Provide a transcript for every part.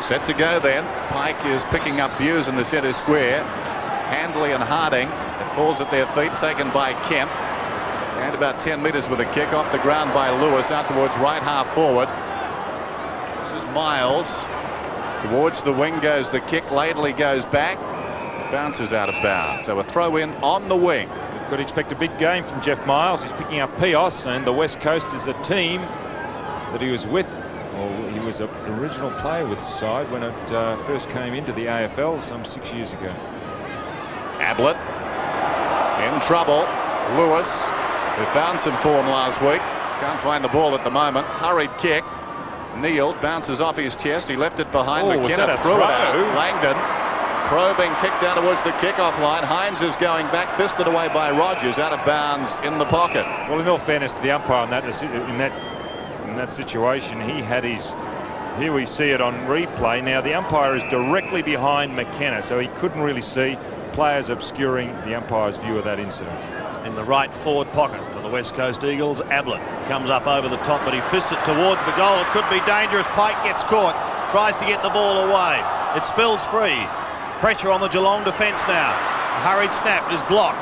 Set to go then. Pike is picking up Bews in the centre square. Handley and Harding. It falls at their feet, taken by Kemp. And about 10 metres with a kick off the ground by Lewis out towards right half forward. This is Miles. Towards the wing goes the kick. Laidley goes back. Bounces out of bounds. So a throw in on the wing. You could expect a big game from Jeff Miles. He's picking up Pios, and the West Coast is a team that he was with. Well, he was an original player with the side when it first came into the AFL some 6 years ago. Ablett in trouble. Lewis, who found some form last week, can't find the ball at the moment. Hurried kick. Neal bounces off his chest. He left it behind. McKenna threw it out. Langdon probing kick down towards the kickoff line. Hines is going back, fisted away by Rogers, out of bounds in the pocket. Well, in all fairness to the umpire in that situation, he had his. Here we see it on replay. Now the umpire is directly behind McKenna, so he couldn't really see. Players obscuring the umpire's view of that incident. In the right forward pocket for the West Coast Eagles, Ablett comes up over the top, but he fists it towards the goal. It could be dangerous. Pike gets caught, tries to get the ball away. It spills free. Pressure on the Geelong defence now. A hurried snap is blocked,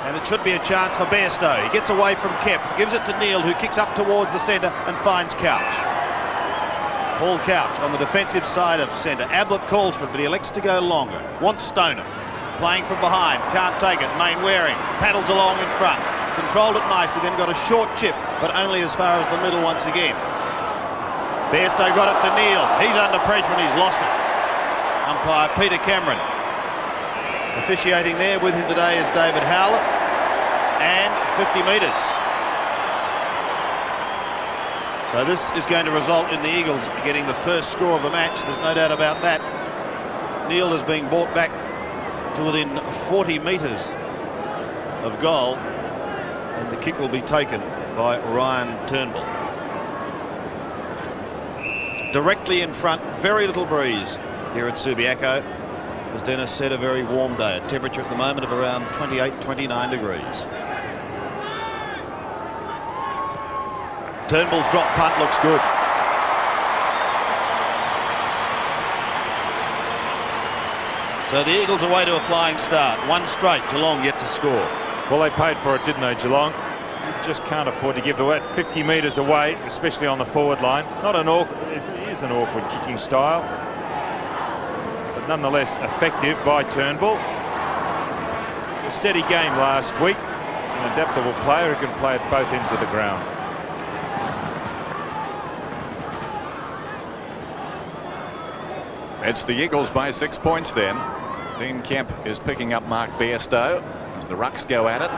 and it should be a chance for Bairstow. He gets away from Kemp, gives it to Neal, who kicks up towards the centre and finds Couch. Paul Couch on the defensive side of centre. Ablett calls for it, but he elects to go longer. Wants Stoneham. Playing from behind, can't take it. Main Waring paddles along in front, controlled it nicely, then got a short chip, but only as far as the middle once again. Bairstow got it to Neal. He's under pressure and he's lost it. Umpire Peter Cameron. Officiating there with him today is David Howlett, and 50 metres. So this is going to result in the Eagles getting the first score of the match. There's no doubt about that. Neal is being brought back to within 40 metres of goal, and the kick will be taken by Ryan Turnbull. Directly in front, very little breeze here at Subiaco. As Dennis said, a very warm day. A temperature at the moment of around 28, 29 degrees. Turnbull's drop punt looks good. So the Eagles away to a flying start. One straight, Geelong yet to score. Well, they paid for it, didn't they, Geelong? You just can't afford to give the wet 50 metres away, especially on the forward line. It is an awkward kicking style, but nonetheless effective by Turnbull. A steady game last week. An adaptable player who can play at both ends of the ground. It's the Eagles by 6 points then. Dean Kemp is picking up Mark Bairstow as the Rucks go at it.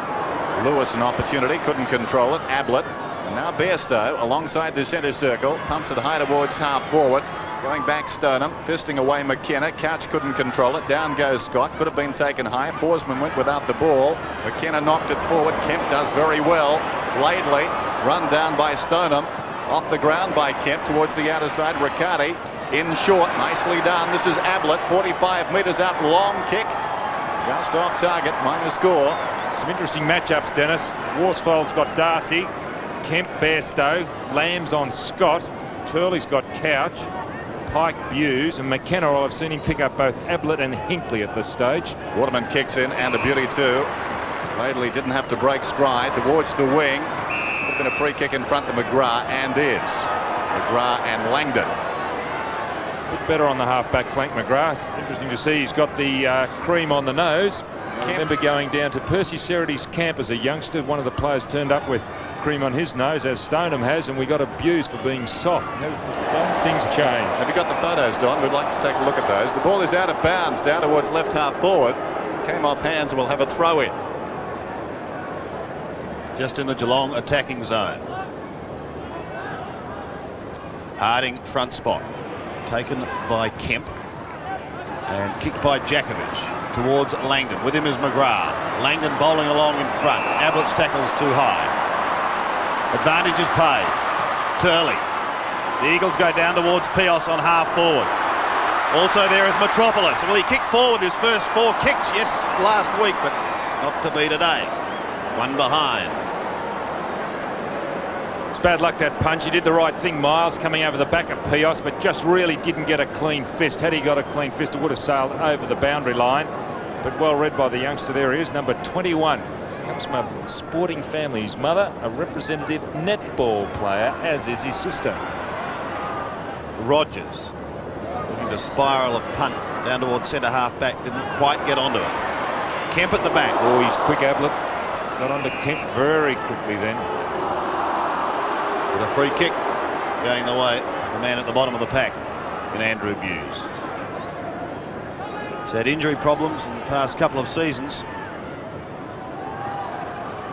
Lewis an opportunity, couldn't control it. Ablett, and now Bairstow alongside the centre circle, pumps it high towards half forward. Going back Stoneham, fisting away McKenna. Couch couldn't control it. Down goes Scott. Could have been taken high. Forsman went without the ball. McKenna knocked it forward. Kemp does very well. Laidley run down by Stoneham. Off the ground by Kemp towards the outer side. Riccardi in short. Nicely done. This is Ablett. 45 metres out. Long kick. Just off target. Minor score. Some interesting matchups, Dennis. Worsfold's got Darcy. Kemp, Bairstow. Lamb's on Scott. Turley's got Couch. Pike, Bews, and McKenna. I've seen him pick up both Ablett and Hinkley at this stage. Waterman kicks in, and a beauty too. Laidley didn't have to break stride towards the wing. Could have been a free kick in front to McGrath, and is. McGrath and Langdon. A bit better on the half-back flank, McGrath. Interesting to see he's got the cream on the nose. I remember going down to Percy Serity's camp as a youngster. One of the players turned up with cream on his nose, as Stoneham has, and we got abused for being soft. Don't things change? Have you got the photos, Don? We'd like to take a look at those. The ball is out of bounds down towards left half forward. Came off hands and we'll have a throw in. Just in the Geelong attacking zone. Harding front spot. Taken by Kemp. And kicked by Jakovich towards Langdon. With him is McGrath. Langdon bowling along in front. Ablett's tackle's too high. Advantage is paid. Turley. The Eagles go down towards Pios on half forward. Also there is Metropolis. Well, he kicked forward his first 4 kicks, yes, last week, but not to be today. One behind. It's bad luck, that punch. He did the right thing, Miles, coming over the back of Pios, but just really didn't get a clean fist. Had he got a clean fist, it would have sailed over the boundary line. But well read by the youngster. There he is, number 21. Comes from a sporting family. His mother, a representative netball player, as is his sister. Rogers looking to spiral a punt down towards centre half back. Didn't quite get onto it. Kemp at the back. Oh, he's quick, Ablett. Got onto Kemp very quickly then. With a free kick going the way of the man at the bottom of the pack in Andrew Bews. He's had injury problems in the past couple of seasons.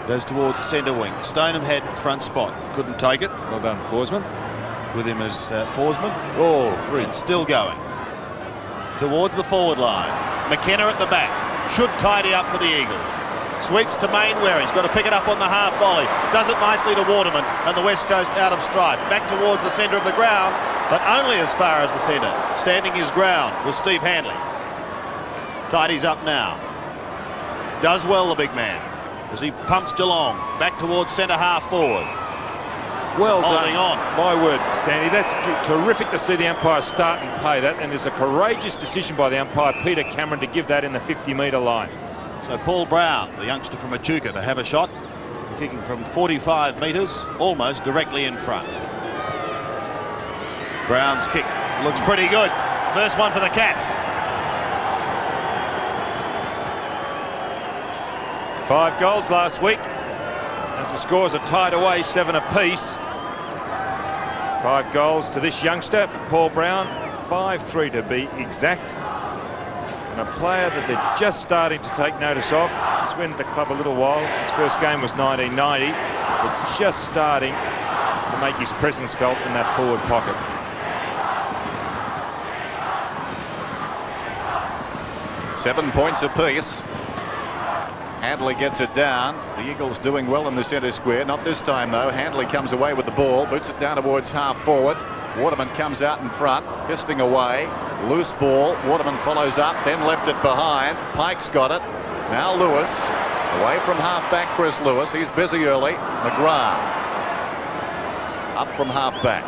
Goes towards the centre wing. Stoneham had front spot. Couldn't take it. Well done, Forsman. With him as Forsman. Oh, free. And still going. Towards the forward line. McKenna at the back. Should tidy up for the Eagles. Sweeps to Mainware. He's got to pick it up on the half volley. Does it nicely to Waterman, and the West Coast out of strife. Back towards the centre of the ground, but only as far as the centre. Standing his ground was Steve Handley. Tidies up now. Does well, the big man, as he pumps Geelong back towards centre half forward. Well done. Holding on. My word, Sandy, that's terrific to see the umpire start and pay that, and it's a courageous decision by the umpire, Peter Cameron, to give that in the 50-metre line. So Paul Brown, the youngster from Echuca, to have a shot, kicking from 45 metres, almost directly in front. Brown's kick looks pretty good. First one for the Cats. 5 goals last week, as the scores are tied away 7 apiece. 5 goals to this youngster, Paul Brown, 5-3 to be exact. And a player that they're just starting to take notice of. He's been at the club a little while. His first game was 1990, but just starting to make his presence felt in that forward pocket. Seven points apiece. Handley gets it down. The Eagles doing well in the centre square. Not this time, though. Handley comes away with the ball, boots it down towards half forward. Waterman comes out in front, fisting away. Loose ball. Waterman follows up, then left it behind. Pike's got it. Now Lewis. Away from half-back Chris Lewis. He's busy early. McGrath. Up from half-back.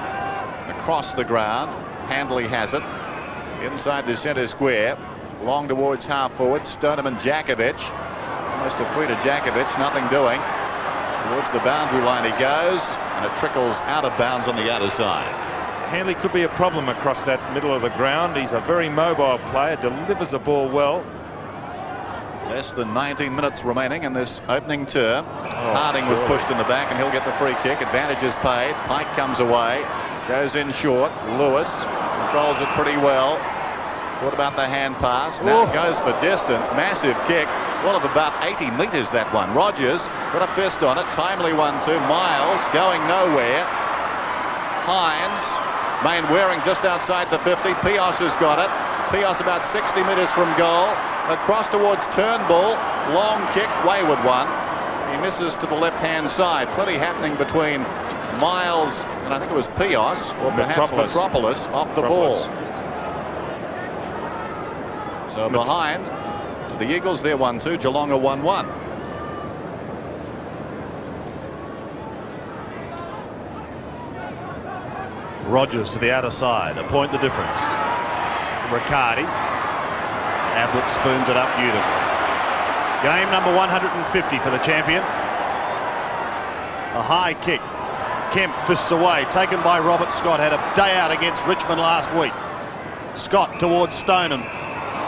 Across the ground. Handley has it. Inside the centre square. Long towards half-forward. Stoneham and Jakovic. Almost a free to Jakovic. Nothing doing. Towards the boundary line he goes. And it trickles out of bounds on the outer side. Handley could be a problem across that middle of the ground. He's a very mobile player, delivers the ball well. Less than 19 minutes remaining in this opening term. Harding was pushed in the back, and he'll get the free kick. Advantage is paid. Pike comes away, goes in short. Lewis controls it pretty well. Thought about the hand pass. Now goes for distance. Massive kick. Well, of about 80 metres, that one. Rogers got a fist on it. Timely one too. Miles going nowhere. Hines. Mainwaring just outside the 50. Pios has got it. Pios about 60 metres from goal. Across towards Turnbull. Long kick, wayward one. He misses to the left-hand side. Plenty happening between Miles and I think it was Pios, or perhaps Metropolis off the ball. So behind to the Eagles, they're 1-2. Geelong are 1-1. Rogers to the outer side, a point the difference. Riccardi. Ablett spoons it up beautifully. Game number 150 for the champion. A high kick. Kemp fists away, taken by Robert Scott. Had a day out against Richmond last week. Scott towards Stoneham,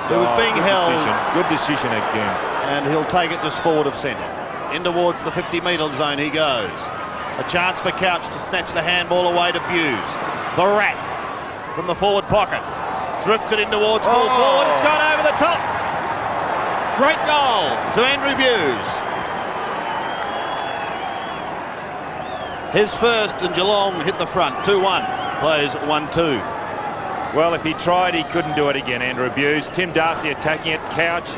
who was being held. Good decision again. And he'll take it just forward of centre. In towards the 50-metre zone he goes. A chance for Couch to snatch the handball away to Bews. The Rat from the forward pocket. Drifts it in towards full forward. It's gone over the top. Great goal to Andrew Bews. His first, and Geelong hit the front. 2-1. Plays 1-2. Well, if he tried, he couldn't do it again, Andrew Bews. Tim Darcy attacking it. Couch.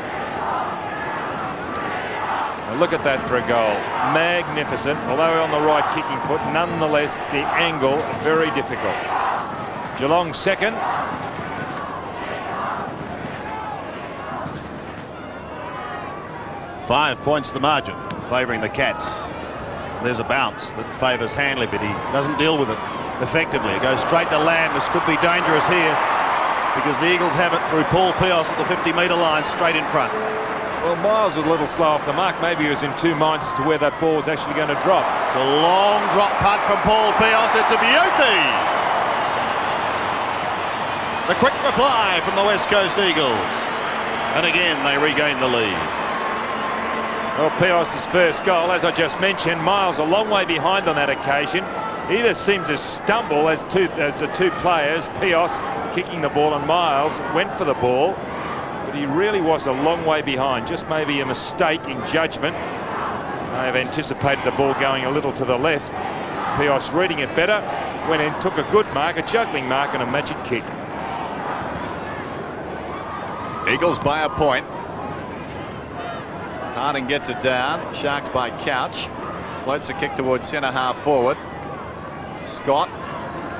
Look at that for a goal. Magnificent. Although on the right kicking foot, nonetheless, the angle very difficult. Geelong second. Five points the margin, favouring the Cats. There's a bounce that favours Handley, but he doesn't deal with it effectively. It goes straight to Lamb. This could be dangerous here because the Eagles have it through Paul Pios at the 50-metre line, straight in front. Well, Miles was a little slow off the mark. Maybe he was in two minds as to where that ball was actually going to drop. It's a long drop punt from Paul Pios. It's a beauty! The quick reply from the West Coast Eagles. And again, they regain the lead. Well, Pios' first goal, as I just mentioned, Miles a long way behind on that occasion. He either seemed to stumble as the two players, Pios kicking the ball and Miles went for the ball, but he really was a long way behind. Just maybe a mistake in judgment. I have anticipated the ball going a little to the left. Pios reading it better, went in, took a good mark, a juggling mark and a magic kick. Eagles by a point. Harding gets it down. Sharks by Couch. Floats a kick towards centre half forward. Scott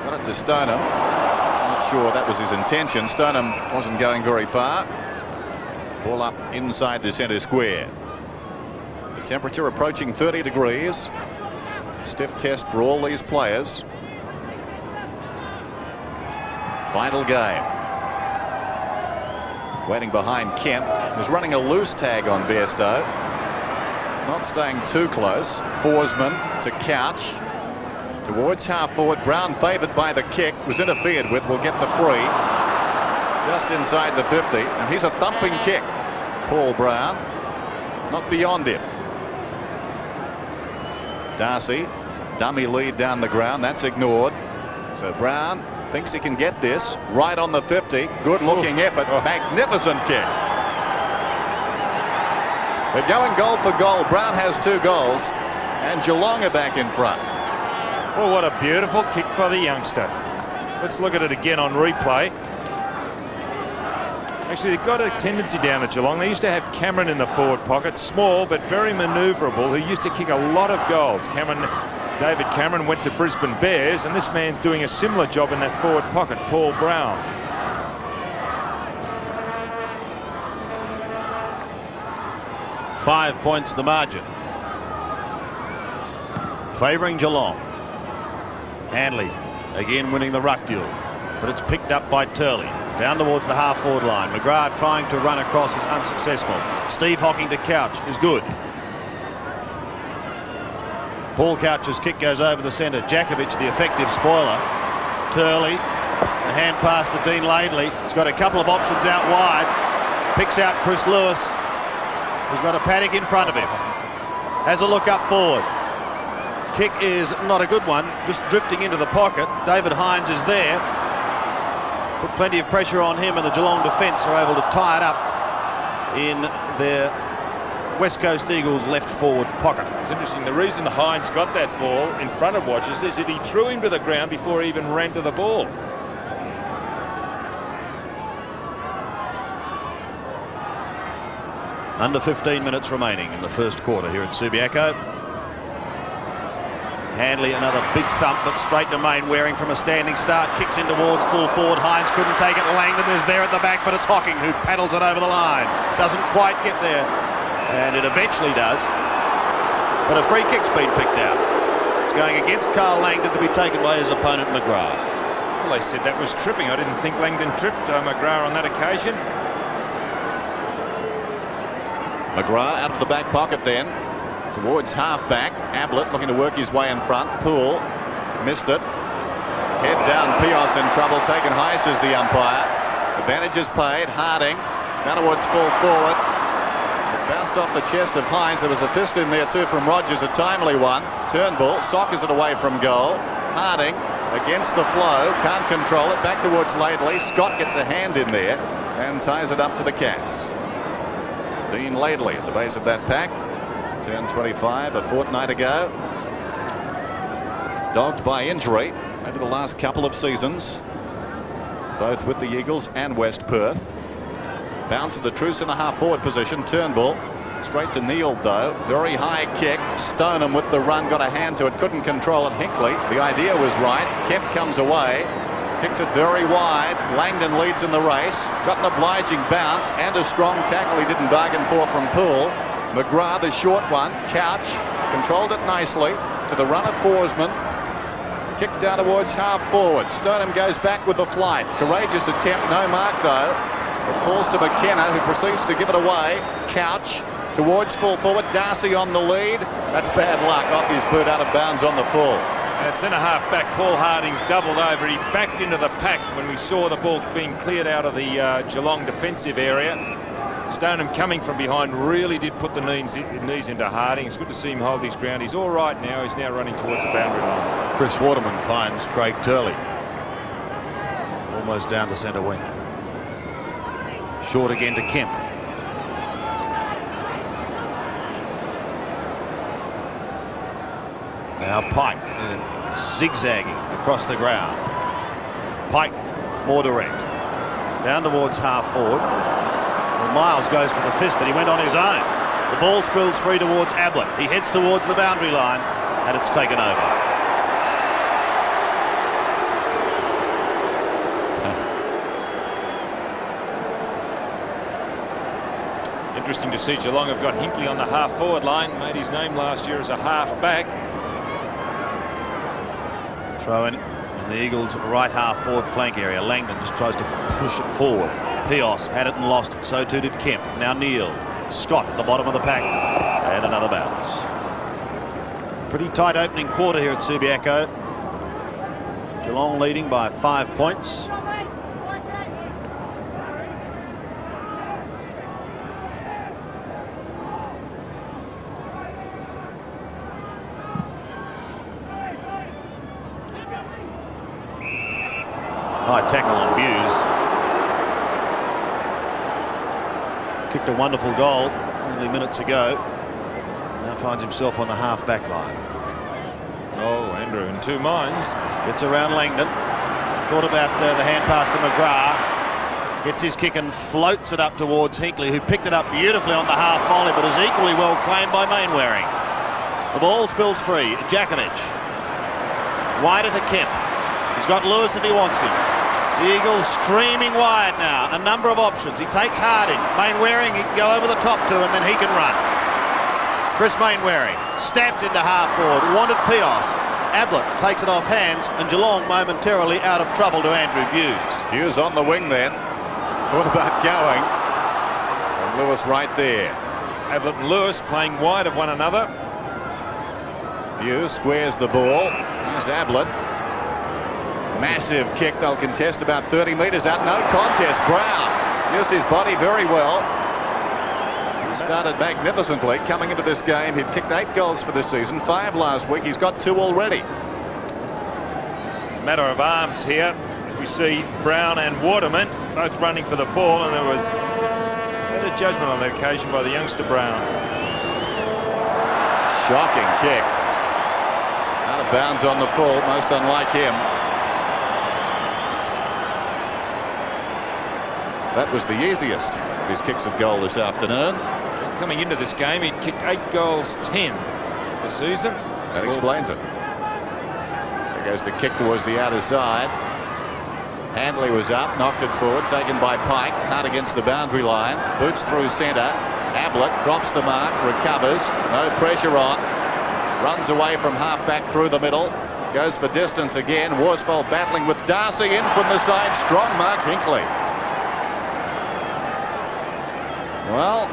got it to Stoneham. Not sure that was his intention. Stoneham wasn't going very far. Ball up inside the centre square. The temperature approaching 30 degrees. Stiff test for all these players. Vital game. Waiting behind Kemp, who's running a loose tag on Bairstow. Not staying too close. Forsman to Couch. Towards half forward. Brown favoured by the kick. Was interfered with. Will get the free. Just inside the 50. And he's a thumping kick. Paul Brown. Not beyond him. Darcy. Dummy lead down the ground. That's ignored. So Brown thinks he can get this. Right on the 50. Good looking effort. Magnificent kick. They're going goal for goal. Brown has 2 goals. And Geelong are back in front. Well, what a beautiful kick for the youngster. Let's look at it again on replay. Actually, they've got a tendency down at Geelong. They used to have Cameron in the forward pocket, small but very manoeuvrable, who used to kick a lot of goals. David Cameron went to Brisbane Bears, and this man's doing a similar job in that forward pocket, Paul Brown. Five points the margin. Favouring Geelong. Handley again winning the ruck duel, but it's picked up by Turley. Down towards the half-forward line. McGrath trying to run across is unsuccessful. Steve Hocking to Couch is good. Paul Couch's kick goes over the centre. Jakovic, the effective spoiler. Turley, a hand pass to Dean Laidley. He's got a couple of options out wide. Picks out Chris Lewis, who's got a paddock in front of him. Has a look up forward. Kick is not a good one, just drifting into the pocket. David Hines is there. Put plenty of pressure on him, and the Geelong defence are able to tie it up in their West Coast Eagles left forward pocket. It's interesting. The reason Hines got that ball in front of Rogers is that he threw him to the ground before he even ran to the ball. Under 15 minutes remaining in the first quarter here at Subiaco. Handley, another big thump, but straight to Main, Waring from a standing start, kicks in towards full forward. Hines couldn't take it. Langdon is there at the back, but it's Hocking who paddles it over the line. Doesn't quite get there, and it eventually does. But a free kick's been picked out. It's going against Carl Langdon to be taken by his opponent McGrath. Well, they said that was tripping. I didn't think Langdon tripped McGrath on that occasion. McGrath out of the back pocket then. Towards half-back. Ablett looking to work his way in front. Poole missed it. Head down. Pios in trouble. Taken high, says the umpire. Advantage is paid. Harding down towards full forward. It bounced off the chest of Hines. There was a fist in there too from Rogers. A timely one. Turnbull sockers it away from goal. Harding against the flow. Can't control it. Back towards Laidley. Scott gets a hand in there and ties it up for the Cats. Dean Laidley at the base of that pack. Turned 25 a fortnight ago. Dogged by injury over the last couple of seasons, both with the Eagles and West Perth. Bounce of the true centre half forward position. Turnbull straight to Neil though. Very high kick. Stoneham with the run, got a hand to it, couldn't control it. Hinkley, the idea was right. Kemp comes away, kicks it very wide. Langdon leads in the race. Got an obliging bounce and a strong tackle he didn't bargain for from Poole. McGrath, the short one. Couch controlled it nicely. to the run of Forsman. Kick down towards half forward. Stoneham goes back with the flight. Courageous attempt, no mark though. It falls to McKenna, who proceeds to give it away. Couch towards full forward. Darcy on the lead. That's bad luck. Off his boot, out of bounds on the full. And at centre half back, Paul Harding's doubled over. He backed into the pack when we saw the ball being cleared out of the Geelong defensive area. Stoneham coming from behind really did put the knees into Harding. It's good to see him hold his ground. He's all right now. He's now running towards the boundary line. Chris Waterman finds Craig Turley. Almost down to centre wing. Short again to Kemp. Now Pike zigzagging across the ground. Pike more direct. Down towards half forward. Well, Miles goes for the fist, but he went on his own. The ball spills free towards Ablett. He heads towards the boundary line, and it's taken over. Interesting to see Geelong have got Hinkley on the half forward line. Made his name last year as a half back. Throw in the Eagles' right half forward flank area. Langdon just tries to push it forward. Pios had it and lost it. So too did Kemp. Now Neal. Scott at the bottom of the pack. And another bounce. Pretty tight opening quarter here at Subiaco. Geelong leading by 5 points. High tackle on Bews. Kicked a wonderful goal only minutes ago. Now finds himself on the half-back line. Oh, Andrew in two minds. Gets around Langdon. Thought about the hand pass to McGrath. Gets his kick and floats it up towards Hinkley, who picked it up beautifully on the half volley, but is equally well claimed by Mainwaring. The ball spills free. Jakovic. Wider to Kemp. He's got Lewis if he wants him. The Eagles streaming wide now. A number of options. He takes Harding. Mainwaring he can go over the top to, and then he can run. Chris Mainwaring stabs into half forward. Wanted Pios. Ablett takes it off hands, and Geelong momentarily out of trouble to Andrew Bews. Bews on the wing then. Thought about going. And Lewis right there. Ablett and Lewis playing wide of one another. Bews squares the ball. Here's Ablett. Massive kick. They'll contest about 30 metres out. No contest. Brown used his body very well. He started magnificently coming into this game. He'd kicked 8 goals for this season, 5 last week. He's got 2 already. Matter of arms here as we see Brown and Waterman both running for the ball, and there was better judgment on that occasion by the youngster Brown. Shocking kick. Out of bounds on the full, most unlike him. That was the easiest of his kicks at goal this afternoon. Coming into this game, he'd kicked 8 goals, 10 for the season. That explains it. There goes the kick towards the outer side. Handley was up, knocked it forward, taken by Pike. Hard against the boundary line. Boots through centre. Ablett drops the mark, recovers. No pressure on. Runs away from half-back through the middle. Goes for distance again. Worsfold battling with Darcy in from the side. Strong mark, Hinkley. Well,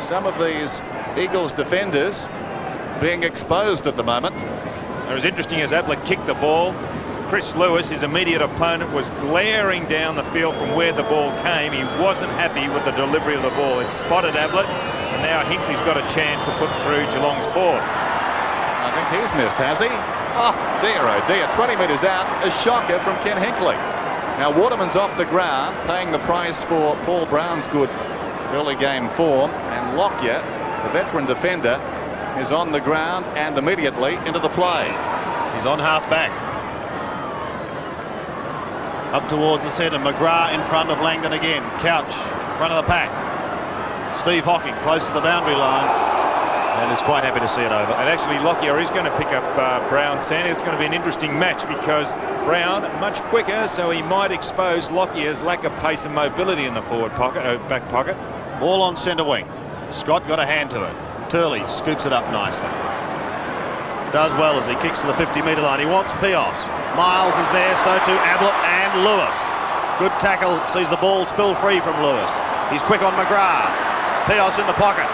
some of these Eagles defenders being exposed at the moment. It was interesting as Ablett kicked the ball. Chris Lewis, his immediate opponent, was glaring down the field from where the ball came. He wasn't happy with the delivery of the ball. It spotted Ablett, and now Hinkley's got a chance to put through Geelong's 4th. I think he's missed, has he? Oh dear, 20 metres out, a shocker from Ken Hinkley. Now Waterman's off the ground, paying the price for Paul Brown's good early game form, and Lockyer, the veteran defender, is on the ground and immediately into the play. He's on half-back. Up towards the centre. McGrath in front of Langdon again. Couch in front of the pack. Steve Hocking close to the boundary line, and is quite happy to see it over. And actually Lockyer is going to pick up Brown Sandy. It's going to be an interesting match because Brown much quicker, so he might expose Lockyer's lack of pace and mobility in the forward pocket, back pocket. Ball on centre wing. Scott got a hand to it. Turley scoops it up nicely. Does well as he kicks to the 50-metre line. He wants Pios. Miles is there, so too Ablett and Lewis. Good tackle, sees the ball spill free from Lewis. He's quick on McGrath. Pios in the pocket.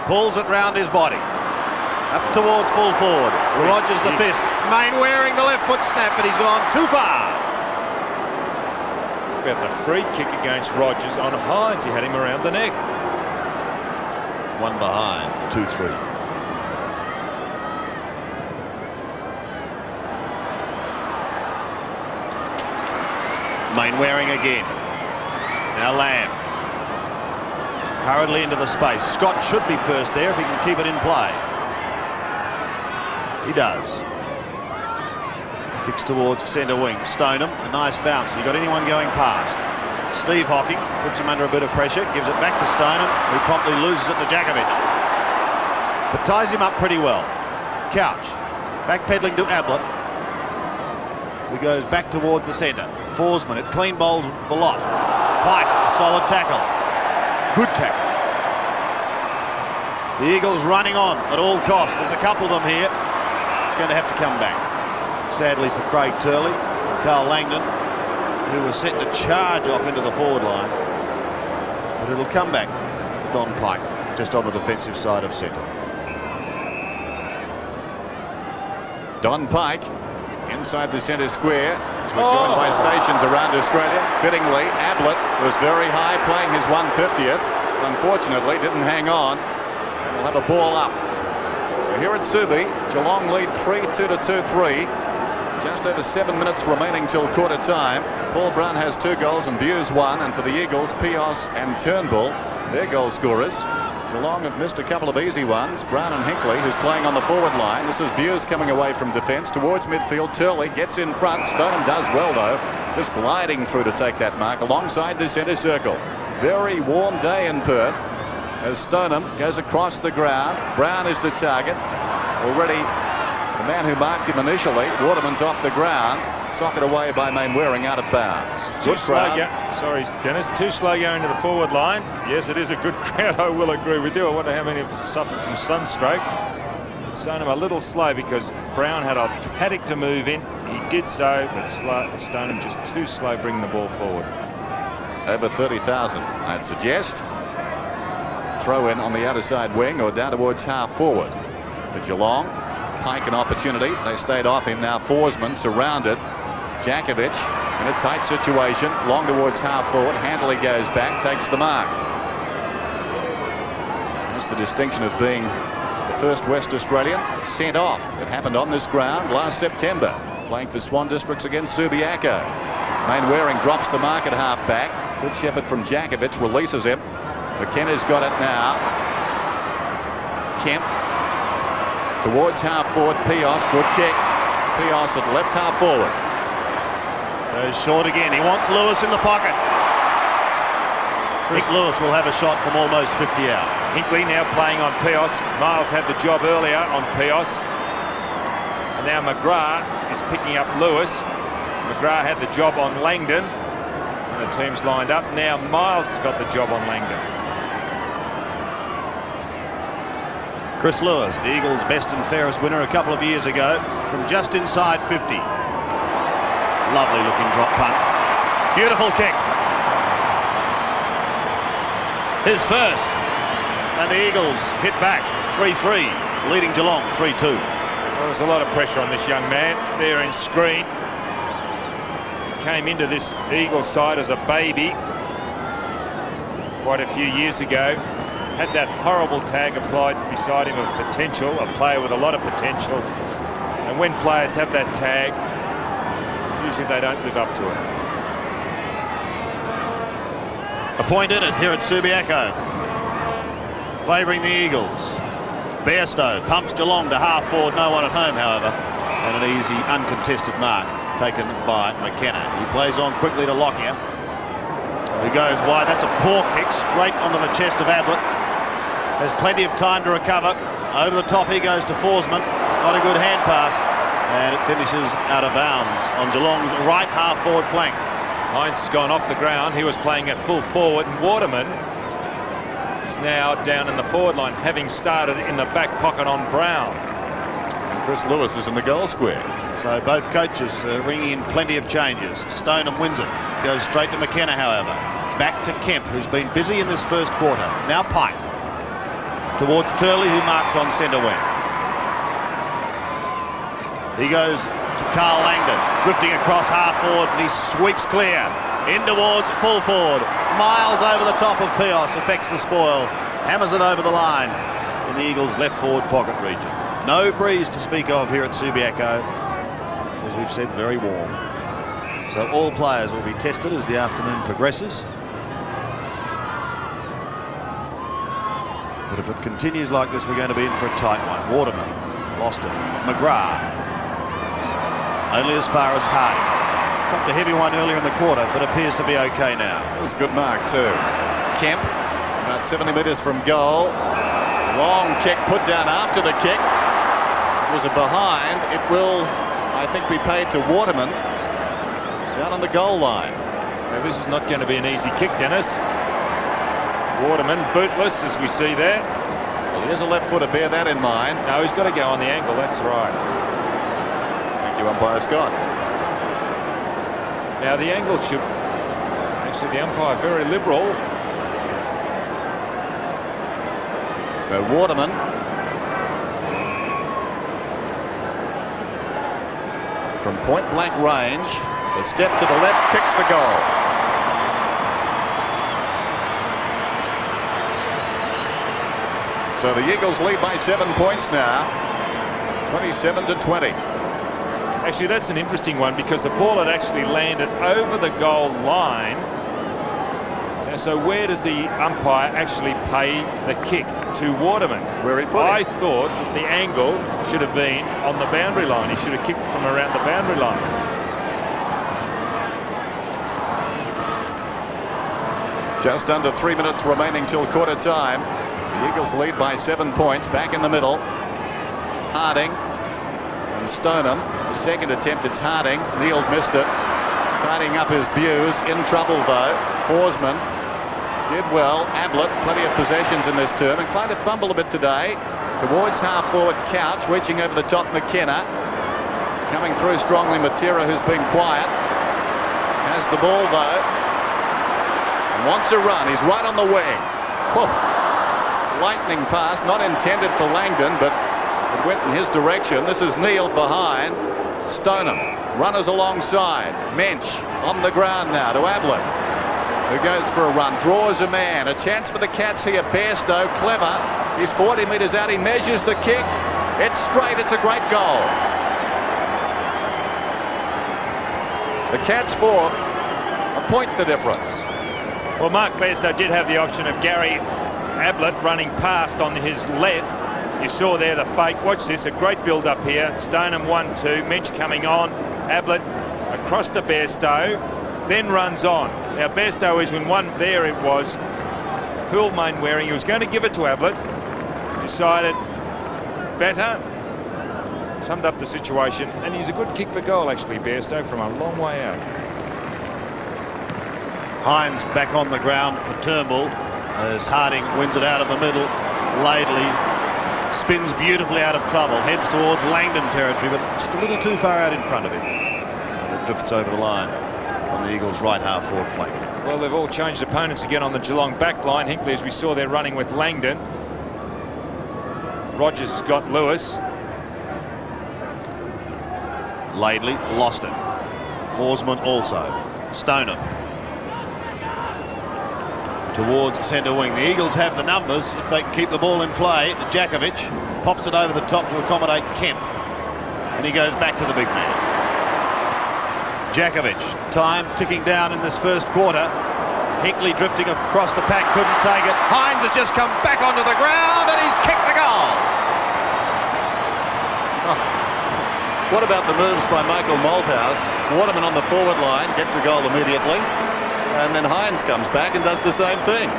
Pulls it round his body. Up towards full forward. Rogers the fist. Main wearing the left foot snap, but he's gone too far. About the free kick against Rogers on Hines. He had him around the neck. One behind, 2-3. Mainwaring again. Now Lamb. Hurriedly into the space. Scott should be first there if he can keep it in play. He does. Kicks towards centre wing. Stoneham, a nice bounce. Has he got anyone going past? Steve Hocking puts him under a bit of pressure. Gives it back to Stoneham, who promptly loses it to Djakovic. But ties him up pretty well. Couch. Backpedaling to Ablett, who goes back towards the centre. Forsman, it clean bowls the lot. Pike, a solid tackle. Good tackle. The Eagles running on at all costs. There's a couple of them here. He's going to have to come back. Sadly for Craig Turley, Carl Langdon, who was set to charge off into the forward line. But it'll come back to Don Pike, just on the defensive side of centre. Don Pike inside the centre square. As we're joined by stations around Australia. Fittingly, Ablett was very high, playing his 150th. Unfortunately, didn't hang on. And we'll have a ball up. So here at Subi, Geelong lead 3-2 to 2-3. Just over 7 minutes remaining till quarter time. Paul Brown has 2 goals and Bews 1. And for the Eagles, Pios and Turnbull, their goal scorers. Geelong have missed a couple of easy ones. Brown and Hinkley, who's playing on the forward line. This is Bews coming away from defence towards midfield. Turley gets in front. Stoneham does well, though. Just gliding through to take that mark alongside the centre circle. Very warm day in Perth as Stoneham goes across the ground. Brown is the target. Already the man who marked him initially. Waterman's off the ground. Socked away by Mainwaring out of bounds. Good crowd. Sorry, Dennis. Too slow going to the forward line. Yes, it is a good crowd. I will agree with you. I wonder how many have suffered from sunstroke. But Stoneham a little slow because Brown had a paddock to move in. He did so, but Stoneham just too slow bringing the ball forward. Over 30,000, I'd suggest. Throw in on the outer side wing or down towards half forward for Geelong. Pike an opportunity. They stayed off him. Now Forsman surrounded. Djakovic in a tight situation. Long towards half forward. Handley goes back, takes the mark. That's the distinction of being the first West Australian sent off. It happened on this ground last September. Playing for Swan Districts against Subiaco. Mainwaring drops the mark at half back. Good shepherd from Djakovic, releases him. McKenna's got it now. Kemp towards half forward. Pios, good kick. Pios at left half forward. Goes short again. He wants Lewis in the pocket. Chris Lewis will have a shot from almost 50 out. Hinkley now playing on Pios. Miles had the job earlier on Pios. And now McGrath is picking up Lewis. McGrath had the job on Langdon. And the team's lined up. Now Miles has got the job on Langdon. Chris Lewis, the Eagles' best and fairest winner a couple of years ago, from just inside 50. Lovely looking drop punt. Beautiful kick. His first. And the Eagles hit back 3-3, leading Geelong 3-2. Well, there's a lot of pressure on this young man there in screen. He came into this Eagles side as a baby quite a few years ago. Had that horrible tag applied beside him of potential, a player with a lot of potential. And when players have that tag, usually they don't live up to it. A point in it here at Subiaco, favouring the Eagles. Bairstow pumps Geelong to half forward, no one at home, however, and an easy uncontested mark taken by McKenna. He plays on quickly to Lockyer, who goes wide. That's a poor kick straight onto the chest of Ablett. Has plenty of time to recover. Over the top he goes to Forsman. Not a good hand pass, and it finishes out of bounds on Geelong's right half forward flank. Hines has gone off the ground. He was playing at full forward, and Waterman is now down in the forward line, having started in the back pocket on Brown. Chris Lewis is in the goal square. So both coaches ringing in plenty of changes. Stoneham wins it. Goes straight to McKenna, however. Back to Kemp, who's been busy in this first quarter. Now Pike. Towards Turley, who marks on centre wing. He goes to Carl Langdon, drifting across half forward, and he sweeps clear. In towards full forward. Miles over the top of Pios, affects the spoil. Hammers it over the line in the Eagles' left forward pocket region. No breeze to speak of here at Subiaco. As we've said, very warm. So all players will be tested as the afternoon progresses. But if it continues like this, we're going to be in for a tight one. Waterman lost it. McGrath only as far as Hardy. Dropped a heavy one earlier in the quarter, but appears to be okay now. It was a good mark too. Kemp, about 70 metres from goal. Long kick put down after the kick. It was a behind. It will, I think, be paid to Waterman down on the goal line. Now, this is not going to be an easy kick, Dennis. Waterman bootless, as we see there. Well, he has a left footer, bear that in mind. No, he's got to go on the angle, that's right. Thank you, umpire Scott. Now the angle should, actually the umpire very liberal. So Waterman from point blank range, a step to the left, kicks the goal. So the Eagles lead by 7 points now, 27-20. Actually, that's an interesting one because the ball had actually landed over the goal line. Now, so where does the umpire actually pay the kick? To Waterman. Where he put it. I thought that the angle should have been on the boundary line. He should have kicked from around the boundary line. Just under 3 minutes remaining till quarter time. The Eagles lead by 7 points. Back in the middle, Harding and Stoneham. The second attempt, it's Harding. Neal missed it. Tidying up his Bews. In trouble though. Forsman did well. Ablett, plenty of possessions in this term. Inclined to fumble a bit today. Towards half forward Couch, reaching over the top McKenna. Coming through strongly Matera, who's been quiet. Has the ball though. And wants a run. He's right on the wing. Oh. Lightning pass, not intended for Langdon, but it went in his direction. This is Neal behind. Stoneham, runners alongside. Mensch on the ground now to Ablett, who goes for a run, draws a man. A chance for the Cats here. Bairstow, clever. He's 40 metres out. He measures the kick. It's straight. It's a great goal. The Cats fourth. A point the difference. Well, Mark Bairstow did have the option of Gary Ablett running past on his left. You saw there the fake. Watch this, a great build-up here. Stoneham 1-2, Mensch coming on. Ablett across to Bairstow, then runs on. Now Bairstow is in one, there it was. Full main wearing, he was going to give it to Ablett. Decided better. Summed up the situation, and he's a good kick for goal actually, Bairstow, from a long way out. Hines back on the ground for Turnbull as Harding wins it out of the middle. Laidley spins beautifully out of trouble, heads towards Langdon territory, but just a little too far out in front of him. And it drifts over the line on the Eagles' right half forward flank. Well, they've all changed opponents again on the Geelong back line. Hinkley, as we saw there, running with Langdon. Rogers has got Lewis. Laidley lost it. Forsman also. Stoneham towards centre wing. The Eagles have the numbers if they can keep the ball in play. Jakovic pops it over the top to accommodate Kemp, and he goes back to the big man. Jakovic, time ticking down in this first quarter. Hinkley drifting across the pack, couldn't take it. Hines has just come back onto the ground and he's kicked the goal. Oh. What about the moves by Michael Malthouse? Waterman on the forward line gets a goal immediately. And then Hines comes back and does the same thing.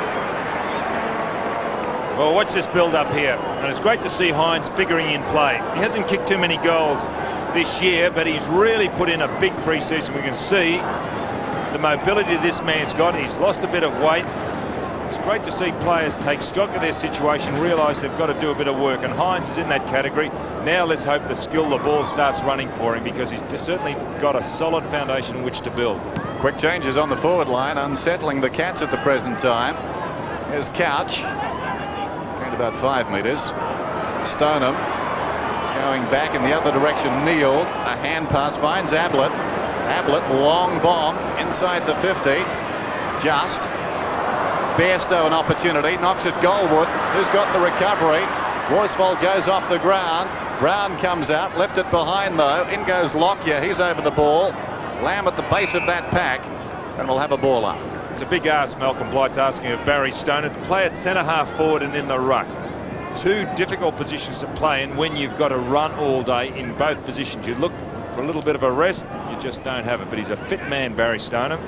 Well, watch this build-up here. And it's great to see Hines figuring in play. He hasn't kicked too many goals this year, but he's really put in a big pre-season. We can see the mobility this man's got. He's lost a bit of weight. It's great to see players take stock of their situation, realise they've got to do a bit of work, and Hines is in that category. Now let's hope the ball starts running for him, because he's certainly got a solid foundation on which to build. Quick changes on the forward line, unsettling the Cats at the present time. Here's Couch, gained about 5 metres. Stoneham going back in the other direction. Neeld, a hand pass, finds Ablett. Ablett, long bomb inside the 50. Just. Bairstow an opportunity, knocks it goalward. Who's got the recovery? Worsfold goes off the ground. Brown comes out, left it behind though. In goes Lockyer, he's over the ball. Lamb at the base of that pack, and we'll have a ball up. It's a big ask, Malcolm Blight's asking of Barry Stoner to play at centre half forward and in the ruck. Two difficult positions to play in when you've got to run all day in both positions. You look for a little bit of a rest, you just don't have it. But he's a fit man, Barry Stoner.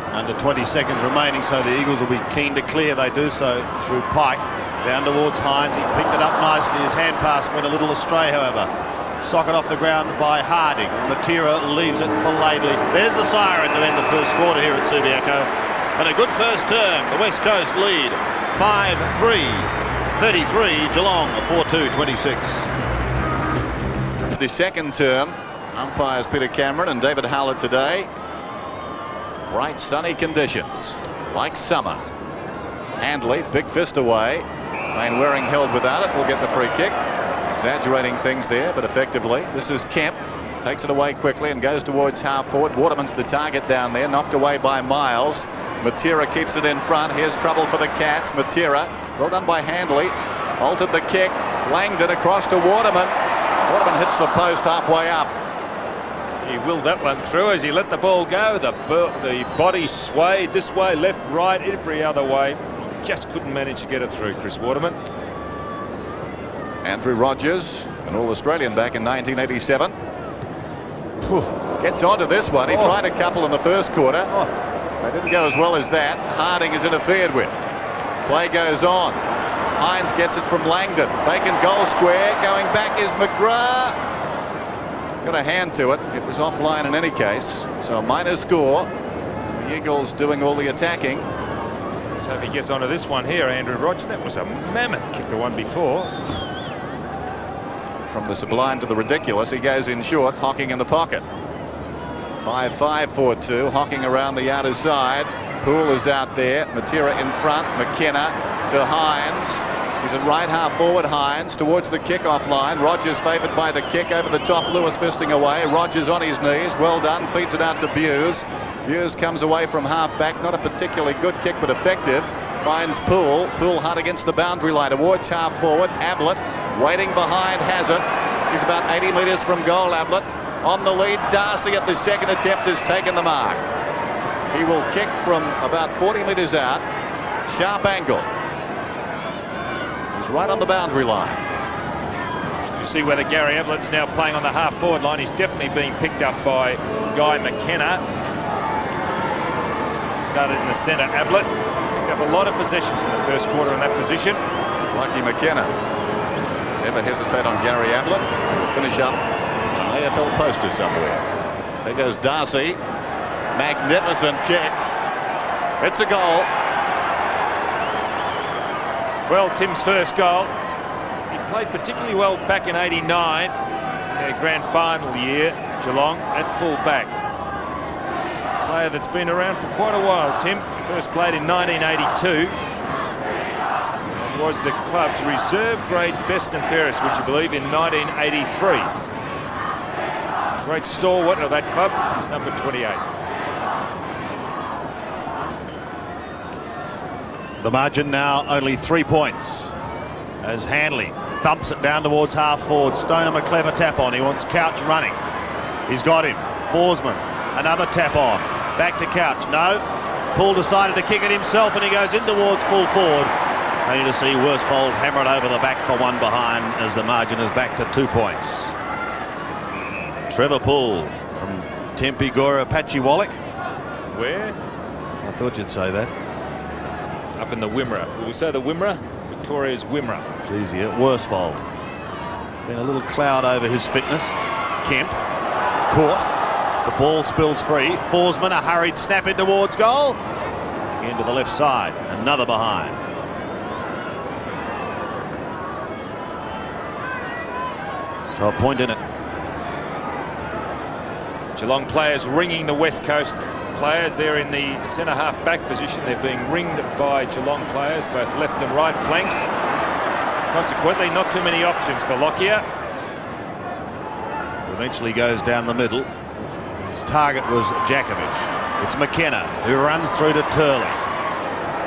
Under 20 seconds remaining, so the Eagles will be keen to clear. They do so through Pike. Down towards Hines. He picked it up nicely. His hand pass went a little astray, however. Socket off the ground by Harding. Matera leaves it for Laidley. There's the siren to end the first quarter here at Subiaco. And a good first term. The West Coast lead 5-3. 33, Geelong 4-2, 26. The second term, umpires Peter Cameron and David Howlett today. Bright sunny conditions, like summer. Handley, big fist away. Wayne Waring held without it, will get the free kick. Exaggerating things there, but effectively. This is Kemp, takes it away quickly and goes towards half forward. Waterman's the target down there, knocked away by Miles. Matera keeps it in front. Here's trouble for the Cats. Matera, well done by Handley. Altered the kick. Langdon across to Waterman. Waterman hits the post halfway up. He willed that one through as he let the ball go. The body swayed this way, left, right, every other way. He just couldn't manage to get it through, Chris Waterman. Andrew Rogers, an All-Australian back in 1987. Gets onto this one. He tried a couple in the first quarter. They didn't go as well as that. Harding is interfered with. Play goes on. Hines gets it from Langdon. Vacant goal square. Going back is McGrath. Got a hand to it. It was offline in any case. So a minor score. The Eagles doing all the attacking. Let's hope he gets onto this one here, Andrew Rogers. That was a mammoth kick, the one before. From the sublime to the ridiculous, he goes in short, Hocking in the pocket. 5-5-4-2, Hocking around the outer side. Poole is out there. Matera in front. McKenna to Hines. He's at right half forward. Hines towards the kick-off line. Rogers favoured by the kick over the top. Lewis fisting away. Rogers on his knees. Well done. Feeds it out to Bews. Bews comes away from half-back. Not a particularly good kick, but effective. Finds Poole. Poole hard against the boundary line towards half forward. Ablett waiting behind, has it. He's about 80 metres from goal, Ablett. On the lead, Darcy at the second attempt has taken the mark. He will kick from about 40 metres out. Sharp angle. He's right on the boundary line. You see whether Gary Ablett's now playing on the half forward line. He's definitely being picked up by Guy McKenna. Started in the centre, Ablett. Picked up a lot of possessions in the first quarter in that position. Lucky McKenna. Never hesitate on Gary Ablett. He'll finish up an AFL poster somewhere. There goes Darcy. Magnificent kick. It's a goal. Well, Tim's first goal. He played particularly well back in '89, their grand final year, Geelong, at full back. Player that's been around for quite a while, Tim. First played in 1982. And was the club's reserve grade best and fairest, would you believe, in 1983. Great stalwart of that club is number 28. The margin now only 3 points as Handley thumps it down towards half forward. Stoneham a clever tap on. He wants Couch running. He's got him. Forsman, another tap on. Back to Couch. No. Poole decided to kick it himself and he goes in towards full forward. Only to see Worsfold hammer it over the back for one behind as the margin is back to 2 points. Trevor Poole from Tempe Gora Pachiwalik. Where? I thought you'd say that. Up in the Wimmera. Will we say the Wimmera? Victoria's Wimmera. It's easier. Worsfold. Been a little cloud over his fitness. Kemp. Caught. The ball spills free. Forsman, a hurried snap in towards goal. Again to the left side. Another behind. So a point in it. Geelong players ringing the West Coast players. They're in the centre half back position. They're being ringed by Geelong players, both left and right flanks. Consequently, not too many options for Lockyer. Eventually goes down the middle. His target was Djakovic. It's McKenna who runs through to Turley.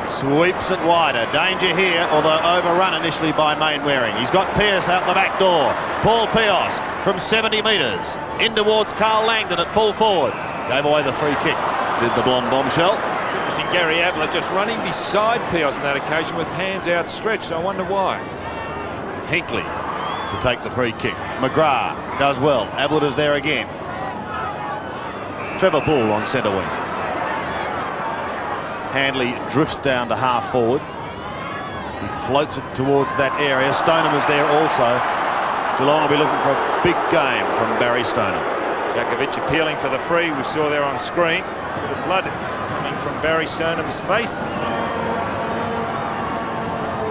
Sweeps it wider. Danger here, although overrun initially by Mainwaring. He's got Pearce out the back door. Paul Pearce from 70 metres in towards Carl Langdon at full forward. Gave away the free kick, did the blonde bombshell. It's interesting, Gary Ablett just running beside Pearce on that occasion with hands outstretched. I wonder why. Hinkley to take the free kick. McGrath does well. Ablett is there again. Trevor Poole on centre wing. Handley drifts down to half forward. He floats it towards that area. Stoneham is there also. Geelong will be looking for a big game from Barry Stoneham. Djakovic appealing for the free. We saw there on screen. The blood coming from Barry Stoneham's face.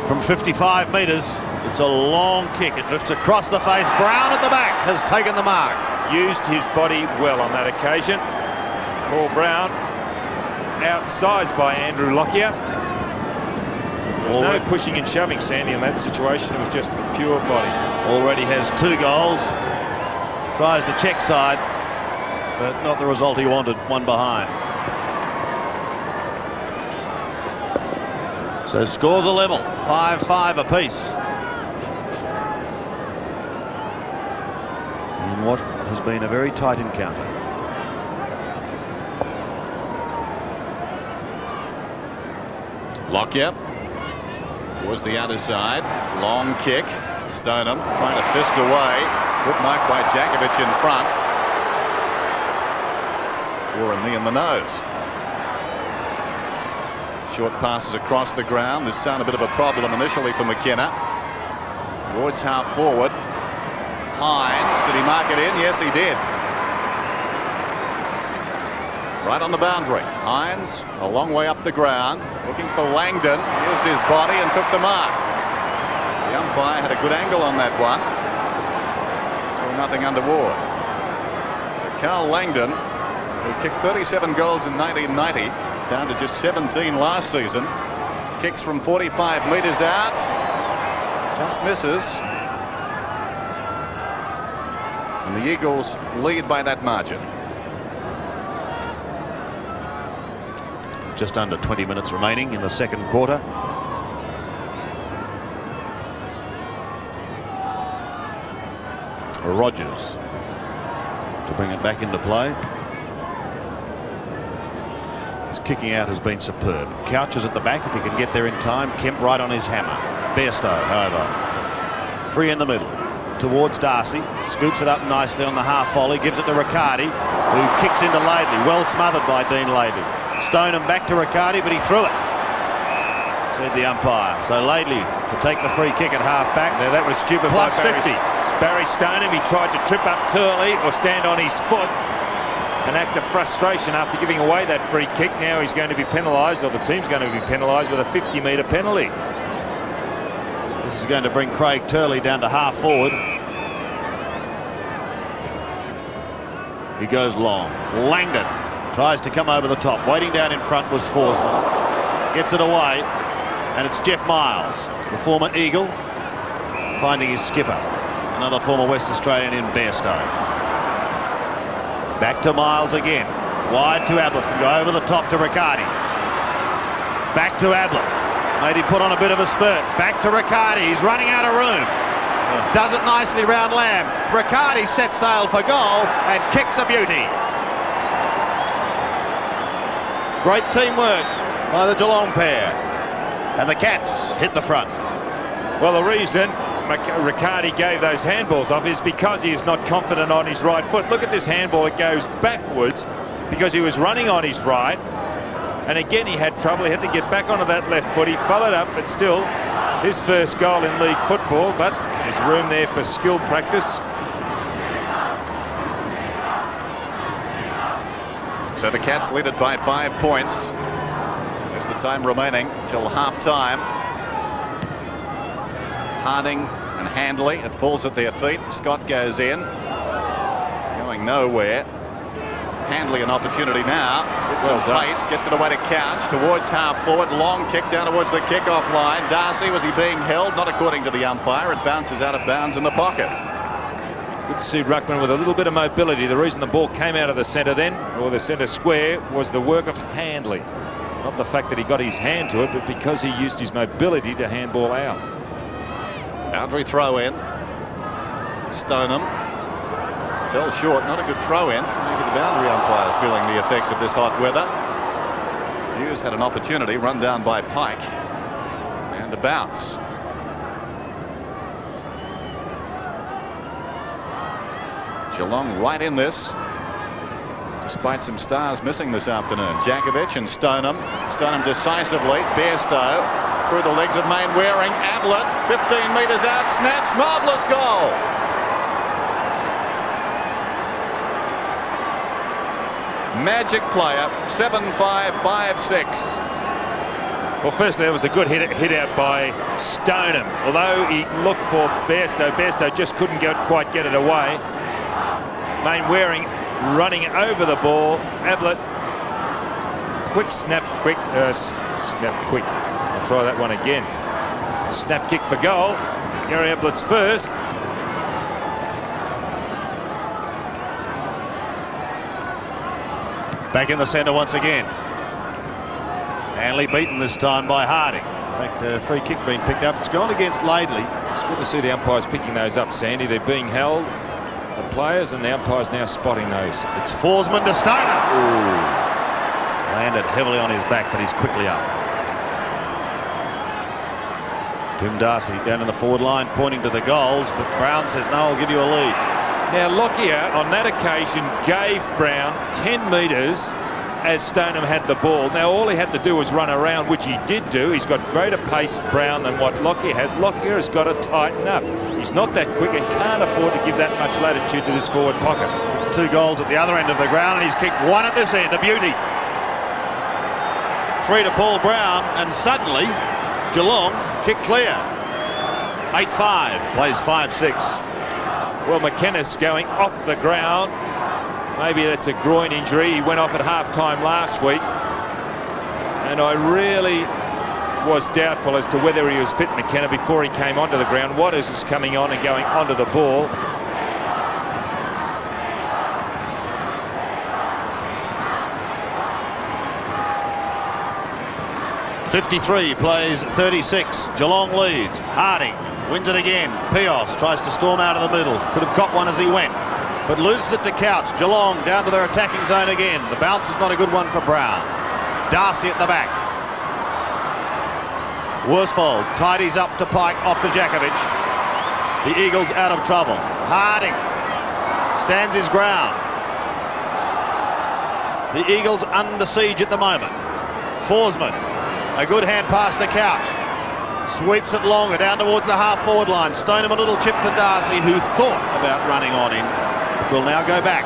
From 55 metres, it's a long kick. It drifts across the face. Brown at the back has taken the mark. Used his body well on that occasion. Paul Brown outsized by Andrew Lockyer. There was no pushing and shoving, Sandy, in that situation. It was just pure body. Already has 2 goals. Tries the check side, but not the result he wanted. One behind. So scores are level. 5-5 apiece. In what has been a very tight encounter. Lockyer towards the other side. Long kick. Stoneham trying to fist away. Good mark by Djakovic in front. Or a knee in the nose. Short passes across the ground. This sounded a bit of a problem initially for McKenna. Towards half forward. Hines, did he mark it in? Yes, he did. Right on the boundary. Hines a long way up the ground, looking for Langdon. Used his body and took the mark. The umpire had a good angle on that one. Saw nothing untoward. So Carl Langdon, who kicked 37 goals in 1990, down to just 17 last season. Kicks from 45 metres out. Just misses. And the Eagles lead by that margin. Just under 20 minutes remaining in the second quarter. Rogers to bring it back into play. His kicking out has been superb. Couches at the back if he can get there in time. Kemp right on his hammer. Bairstow, however, free in the middle towards Darcy. Scoops it up nicely on the half volley. Gives it to Riccardi, who kicks into Laidley. Well smothered by Dean Laidley. Stoneham back to Riccardi, but he threw it, said the umpire. So Laidley to take the free kick at half back. Now that was stupid Plus by 50. Barry Stoneham. He tried to trip up Turley or stand on his foot. An act of frustration after giving away that free kick. Now he's going to be penalised, or the team's going to be penalised with a 50-metre penalty. This is going to bring Craig Turley down to half forward. He goes long. Langdon tries to come over the top. Waiting down in front was Forsman. Gets it away, and it's Jeff Miles, the former Eagle, finding his skipper. Another former West Australian in Bairstow. Back to Miles again. Wide to Ablett. Can go over the top to Riccardi. Back to Ablett. Made him put on a bit of a spurt. Back to Riccardi. He's running out of room. Does it nicely round Lamb. Riccardi sets sail for goal and kicks a beauty. Great teamwork by the Geelong pair. And the Cats hit the front. Well, the reason Riccardi gave those handballs off is because he is not confident on his right foot. Look at this handball. It goes backwards because he was running on his right. And again, he had trouble. He had to get back onto that left foot. He followed up, but still his first goal in league football. But there's room there for skill practice. So the Cats lead it by 5 points. As the time remaining till half-time. Harding and Handley, it falls at their feet. Scott goes in, going nowhere. Handley an opportunity now with some pace, gets it away to Couch towards half forward, long kick down towards the kick-off line. Darcy, was he being held? Not according to the umpire. It bounces out of bounds in the pocket. It's good to see ruckman with a little bit of mobility. The reason the ball came out of the centre then, or the centre square, was the work of Handley. Not the fact that he got his hand to it, but because he used his mobility to handball out. Boundary throw in. Stoneham fell short, not a good throw in. Maybe the boundary umpire's feeling the effects of this hot weather. Bews had an opportunity, run down by Pike, and a bounce. Geelong right in this, despite some stars missing this afternoon. Jakovic and Stoneham. Stoneham decisively. Bairstow through the legs of Mainwaring. Ablett, 15 metres out, snaps, marvellous goal. Magic player, 7-5-5-6. Well, firstly, that was a good hit out by Stoneham. Although he looked for Bairstow, Bairstow just couldn't quite get it away. Mainwaring running over the ball. Ablett, snap quick. I'll try that one again. Snap kick for goal. Gary Ablett's first. Back in the centre once again. Handley beaten this time by Harding. In fact, a free kick being picked up. It's gone against Laidley. It's good to see the umpires picking those up, Sandy. They're being held, the players, and the umpires now spotting those. It's Forsman to Stoner. Ooh. Landed heavily on his back, but he's quickly up. Tim Darcy down in the forward line pointing to the goals, but Brown says, no, I'll give you a lead. Now, Lockyer on that occasion gave Brown 10 metres as Stoneham had the ball. Now, all he had to do was run around, which he did do. He's got greater pace, Brown, than what Lockyer has. Lockyer has got to tighten up. He's not that quick and can't afford to give that much latitude to this forward pocket. 2 goals at the other end of the ground, and he's kicked 1 at this end, a beauty. 3 to Paul Brown, and suddenly Geelong kick clear. 8-5, plays 5-6. Well, McKenna's going off the ground. Maybe that's a groin injury. He went off at half-time last week. And I really was doubtful as to whether he was fit, McKenna, before he came onto the ground. Waters is coming on and going onto the ball. .53 plays 36. Geelong leads. Harding wins it again. Pios tries to storm out of the middle. Could have got one as he went, but loses it to Couch. Geelong down to their attacking zone again. The bounce is not a good one for Brown. Darcy at the back. Worsfold tidies up to Pike, off to Jakovic. The Eagles out of trouble. Harding stands his ground. The Eagles under siege at the moment. Forsman, a good hand pass to Couch. Sweeps it longer down towards the half-forward line. Stoneham a little chip to Darcy, who thought about running on him. Will now go back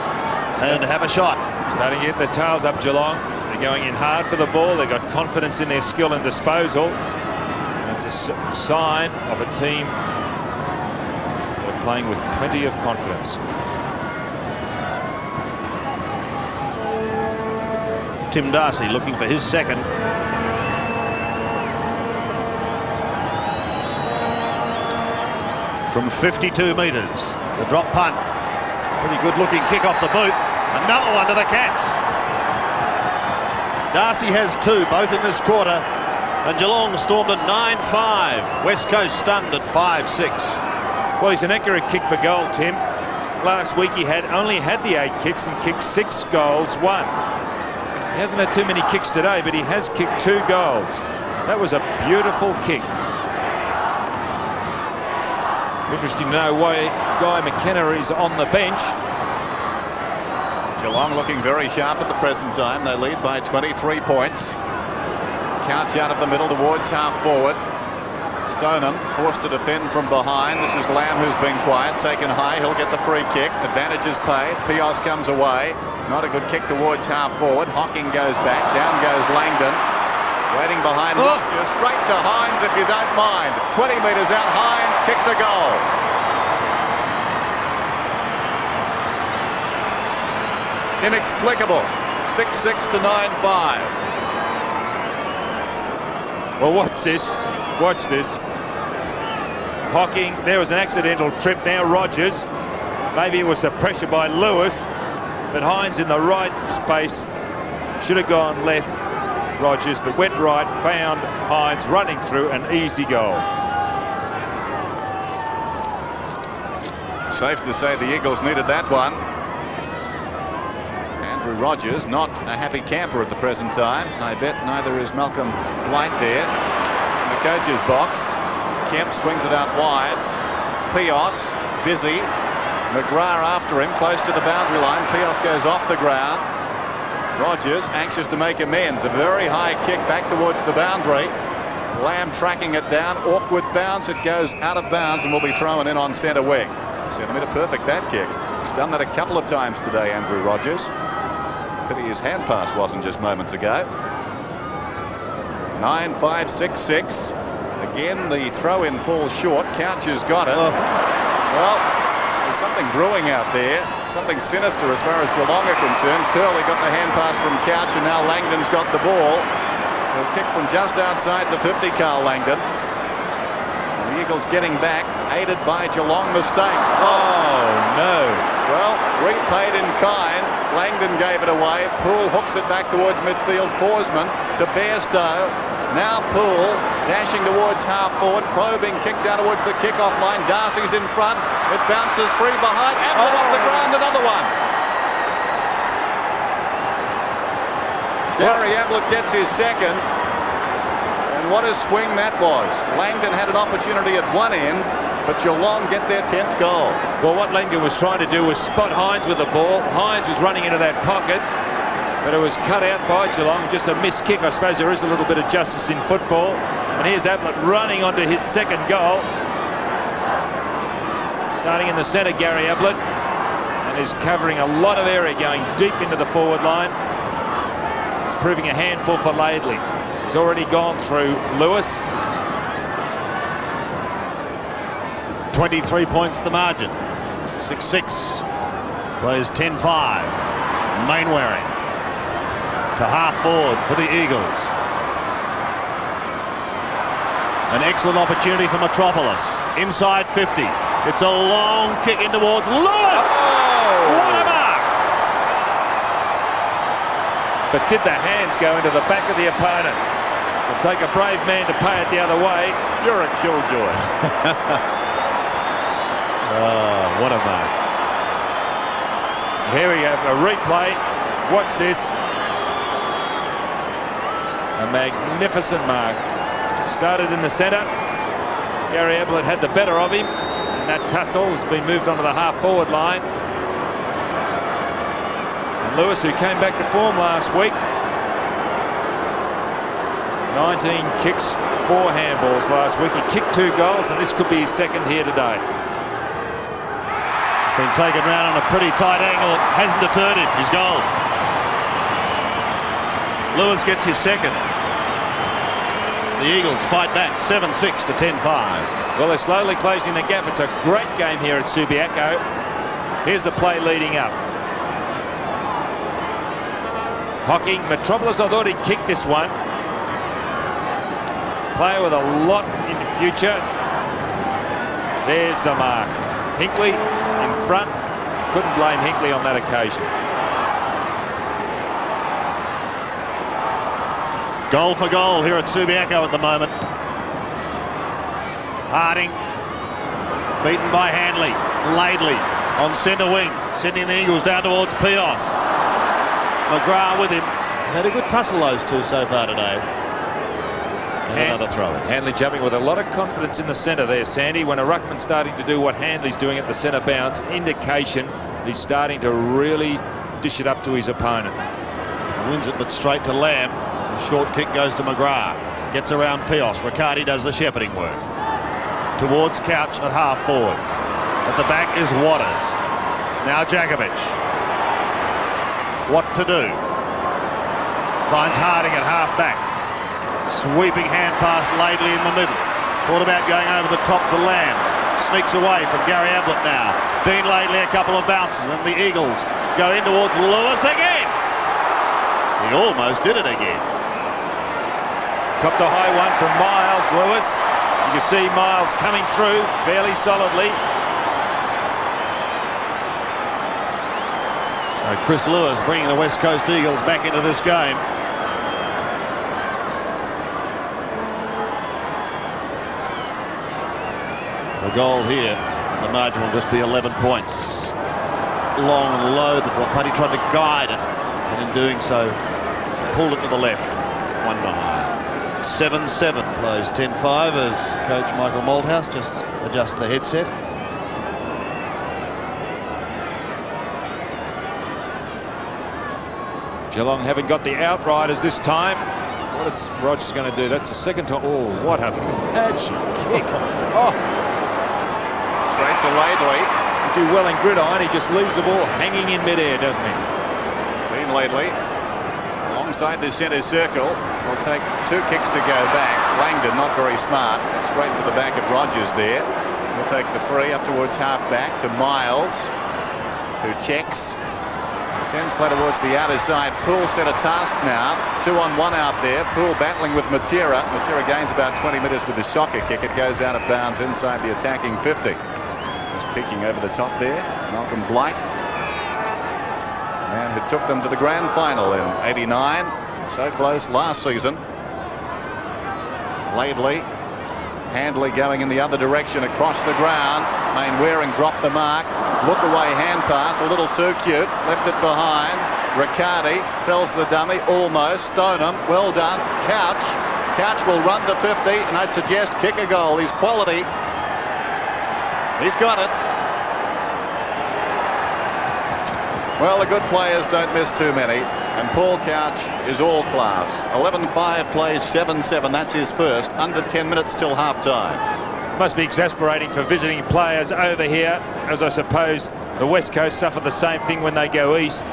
and have a shot. Starting to get the tails up, Geelong. They're going in hard for the ball. They've got confidence in their skill and disposal. And it's a sign of a team that are playing with plenty of confidence. Tim Darcy looking for his second. From 52 metres, the drop punt. Pretty good looking kick off the boot. Another one to the Cats. Darcy has 2, both in this quarter. And Geelong stormed at 9-5. West Coast stunned at 5-6. Well, he's an accurate kick for goal, Tim. Last week he only had the 8 kicks and kicked 6 goals, 1. He hasn't had too many kicks today, but he has kicked 2 goals. That was a beautiful kick. Interesting to know why Guy McKenna is on the bench. Geelong looking very sharp at the present time. They lead by 23 points. Couch out of the middle towards half forward. Stoneham forced to defend from behind. This is Lamb, who's been quiet, taken high. He'll get the free kick. Advantage is paid. Pios comes away. Not a good kick towards half forward. Hocking goes back. Down goes Langdon. Waiting behind Rogers, straight to Hines if you don't mind. 20 metres out, Hines kicks a goal. Inexplicable. 6-6 to 9-5. Well, watch this. Watch this. Hocking, there was an accidental trip. Now Rogers. Maybe it was the pressure by Lewis, but Hines in the right space. Should have gone left, Rogers, but went right, found Hines running through, an easy goal. Safe to say the Eagles needed that one. Andrew Rogers, not a happy camper at the present time. I bet neither is Malcolm Blight there. In the coach's box, Kemp swings it out wide. Pios, busy. McGrath after him, close to the boundary line. Pios goes off the ground. Rogers anxious to make amends. A very high kick back towards the boundary. Lamb tracking it down. Awkward bounce. It goes out of bounds and will be thrown in on centre wing. Centimetre perfect, that kick. He's done that a couple of times today, Andrew Rogers. Pity his hand pass wasn't just moments ago. 9-5-6-6. Again, the throw-in falls short. Couch has got it. Well, there's something brewing out there. Something sinister as far as Geelong are concerned. Turley got the hand pass from Couch, and now Langdon's got the ball. He'll kick from just outside the 50, Carl Langdon. The Eagles getting back, aided by Geelong mistakes. Oh, no. Well, repaid in kind. Langdon gave it away. Poole hooks it back towards midfield. Forsman to Bairstow. Now Poole dashing towards half forward. Probing kick down towards the kick-off line. Darcy's in front. It bounces free behind. Ablett off the ground. Another one. Gary Ablett gets his second. And what a swing that was. Langdon had an opportunity at one end, but Geelong get their 10th goal. Well, what Langdon was trying to do was spot Hines with the ball. Hines was running into that pocket, but it was cut out by Geelong. Just a missed kick. I suppose there is a little bit of justice in football. And here's Ablett running onto his second goal. Starting in the centre, Gary Ablett. And is covering a lot of area, going deep into the forward line. It's proving a handful for Laidley. He's already gone through Lewis. 23 points the margin. 6-6. Plays 10-5. Mainwaring to half forward for the Eagles. An excellent opportunity for Metropolis. Inside 50. It's a long kick in towards Lewis. Oh! What a mark! But did the hands go into the back of the opponent? It'll take a brave man to pay it the other way. You're a killjoy. Oh, what a mark. Here we have a replay. Watch this. A magnificent mark. Started in the centre. Gary Ablett had the better of him. And that tussle has been moved onto the half-forward line. And Lewis, who came back to form last week. 19 kicks, 4 handballs last week. He kicked 2 goals, and this could be his second here today. Been taken round on a pretty tight angle. Hasn't deterred him. His goal. Lewis gets his second. The Eagles fight back 7-6 to 10-5. Well, they're slowly closing the gap. It's a great game here at Subiaco. Here's the play leading up. Hocking. Metropolis, I thought he'd kick this one. Player with a lot in the future. There's the mark. Hinkley in front. Couldn't blame Hinkley on that occasion. Goal for goal here at Subiaco at the moment. Harding beaten by Handley. Laidley on centre wing, sending the Eagles down towards Pios. McGrath with him. Had a good tussle, those two so far today. Another throw. Handley jumping with a lot of confidence in the centre there, Sandy. When a ruckman's starting to do what Handley's doing at the centre bounce, indication he's starting to really dish it up to his opponent. Wins it, but straight to Lamb. The short kick goes to McGrath. Gets around Pios. Riccardi does the shepherding work. Towards Couch at half forward. At the back is Waters. Now Jakovic. What to do? Finds Harding at half back. Sweeping hand pass Laidley in the middle. Thought about going over the top to Lamb. Sneaks away from Gary Ablett now. Dean Laidley a couple of bounces and the Eagles go in towards Lewis again. He almost did it again. Copped a high one from Miles Lewis. You can see Miles coming through fairly solidly. So Chris Lewis bringing the West Coast Eagles back into this game. The goal here, the margin will just be 11 points. Long and low, the Bloody tried to guide it, and in doing so, pulled it to the left. One behind. 7-7 plays 10-5 as coach Michael Malthouse just adjusts the headset. Geelong haven't got the outriders this time. What is Rogers going to do? That's a second time. Oh, what a patchy kick. Oh. Straight to Laidley. Do well in gridiron. He just leaves the ball hanging in midair, doesn't he? Dean Laidley alongside the centre circle. Will take 2 kicks to go back. Langdon not very smart. Straight into the back of Rogers there. He'll take the free up towards half back to Miles, who checks. Sends play towards the outer side. Poole set a task now. 2-on-1 out there. Poole battling with Matera. Matera gains about 20 metres with his soccer kick. It goes out of bounds inside the attacking 50. Just peeking over the top there. Malcolm Blight. The man who took them to the grand final in '89. So close last season. Laidley. Handley going in the other direction across the ground. Mainwaring dropped the mark. Look away hand pass, a little too cute. Left it behind. Riccardi sells the dummy almost. Stoneham, well done. Couch. Couch will run to 50 and I'd suggest kick a goal. He's quality. He's got it. Well, the good players don't miss too many. And Paul Couch is all class. 11-5 plays 7-7. That's his first. Under 10 minutes till half-time. Must be exasperating for visiting players over here, as I suppose the West Coast suffer the same thing when they go east.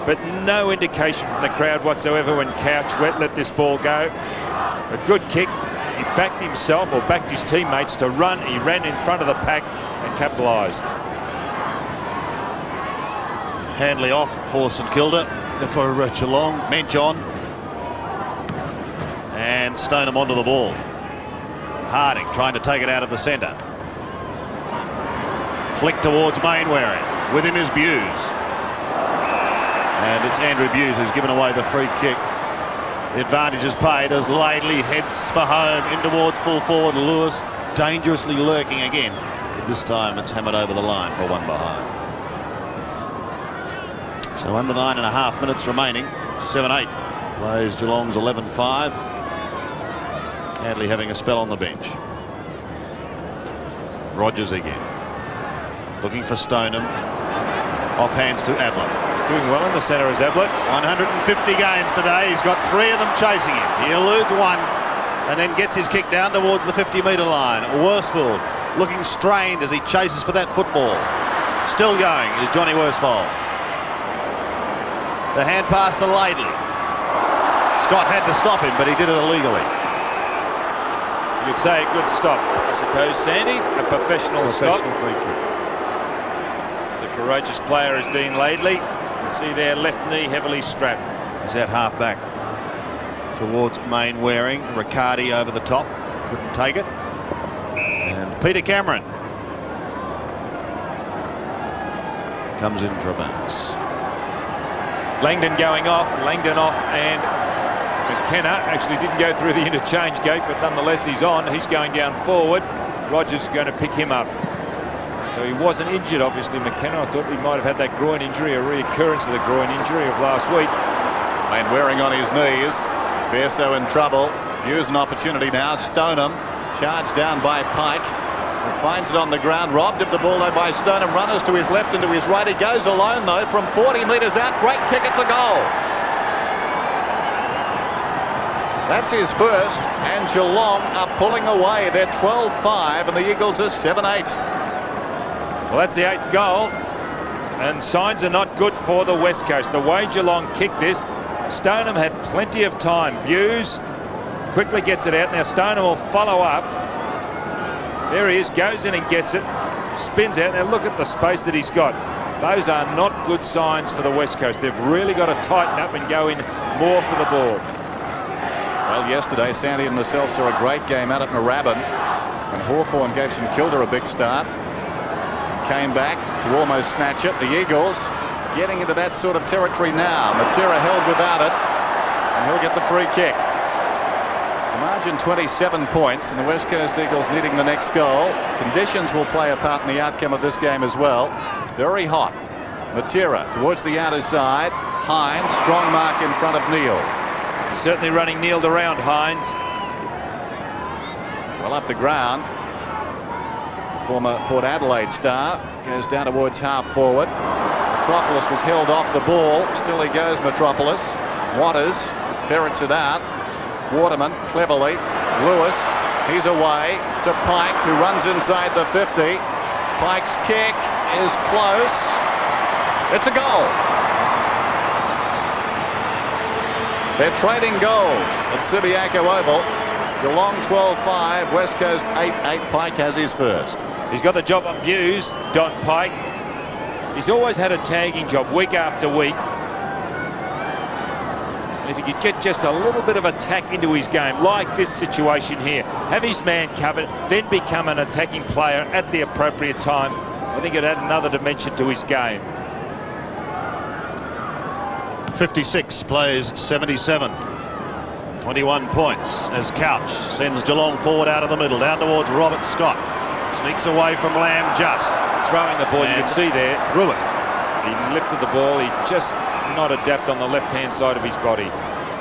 But no indication from the crowd whatsoever when Couch let this ball go. A good kick. He backed himself or backed his teammates to run. He ran in front of the pack and capitalised. Handley off for St Kilda, for Geelong. Mench on. And Stoneham onto the ball. Harding trying to take it out of the centre. Flick towards Mainwaring. With him is Bews. And it's Andrew Bews who's given away the free kick. The advantage is paid as Laidley heads for home in towards full forward. Lewis dangerously lurking again. This time it's hammered over the line for one behind. So under 9.5 minutes remaining. 7-8 plays Geelong's 11-5. Handley having a spell on the bench. Rogers again. Looking for Stoneham. Off hands to Ablett. Doing well in the centre is Ablett. 150 games today. He's got 3 of them chasing him. He eludes one and then gets his kick down towards the 50-metre line. Worsfold looking strained as he chases for that football. Still going is Johnny Worsfold. The hand pass to Laidley. Scott had to stop him, but he did it illegally. You'd say a good stop, I suppose, Sandy. A professional stop. Free kick. It's a courageous player as Dean Laidley. You see their left knee heavily strapped. He's at half back towards Mainwaring. Riccardi over the top. Couldn't take it. And Peter Cameron comes in for a bounce. Langdon going off. Langdon off, and McKenna actually didn't go through the interchange gate, but nonetheless he's on. He's going down forward. Rogers is going to pick him up. So he wasn't injured, obviously, McKenna. I thought he might have had that groin injury, a reoccurrence of the groin injury of last week. Mainwaring on his knees. Bairstow in trouble. Views an opportunity now. Stoneham charged down by Pike. And finds it on the ground. Robbed of the ball though by Stoneham. Runners to his left and to his right. He goes alone though from 40 metres out. Great kick. It's a goal. That's his first, and Geelong are pulling away. They're 12-5 and the Eagles are 7-8. Well, that's the 8th goal, and signs are not good for the West Coast. The way Geelong kicked this, Stoneham had plenty of time. Bews Quickly gets it out. Now Stoner will follow up. There he is, goes in and gets it. Spins out. Now look at the space that he's got. Those are not good signs for the West Coast. They've really got to tighten up and go in more for the ball. Well, yesterday, Sandy and myself saw a great game out at Moorabbin, and Hawthorn gave St Kilda a big start. Came back to almost snatch it. The Eagles getting into that sort of territory now. Matera held without it, and he'll get the free kick. The margin 27 points, and the West Coast Eagles needing the next goal. Conditions will play a part in the outcome of this game as well. It's very hot. Matera towards the outer side. Hines, strong mark in front of Neal. Certainly running Neal around, Hines. Well up the ground. The former Port Adelaide star goes down towards half forward. Metropolis was held off the ball. Still he goes, Metropolis. Waters ferrets it out. Waterman cleverly. Lewis, he's away to Pike, who runs inside the 50. Pike's kick is close. It's a goal. They're trading goals at Subiaco Oval. Geelong 12-5, West Coast 8-8. Pike has his first. He's got the job on Bews, Don Pike. He's always had a tagging job week after week. And if he could get just a little bit of attack into his game, like this situation here, have his man covered, then become an attacking player at the appropriate time, I think it'd add another dimension to his game. 56 plays 77. 21 points as Couch sends Geelong forward out of the middle, down towards Robert Scott. Sneaks away from Lamb just. Throwing the ball, you can see there. Threw it. He lifted the ball, he just not adapt on the left-hand side of his body.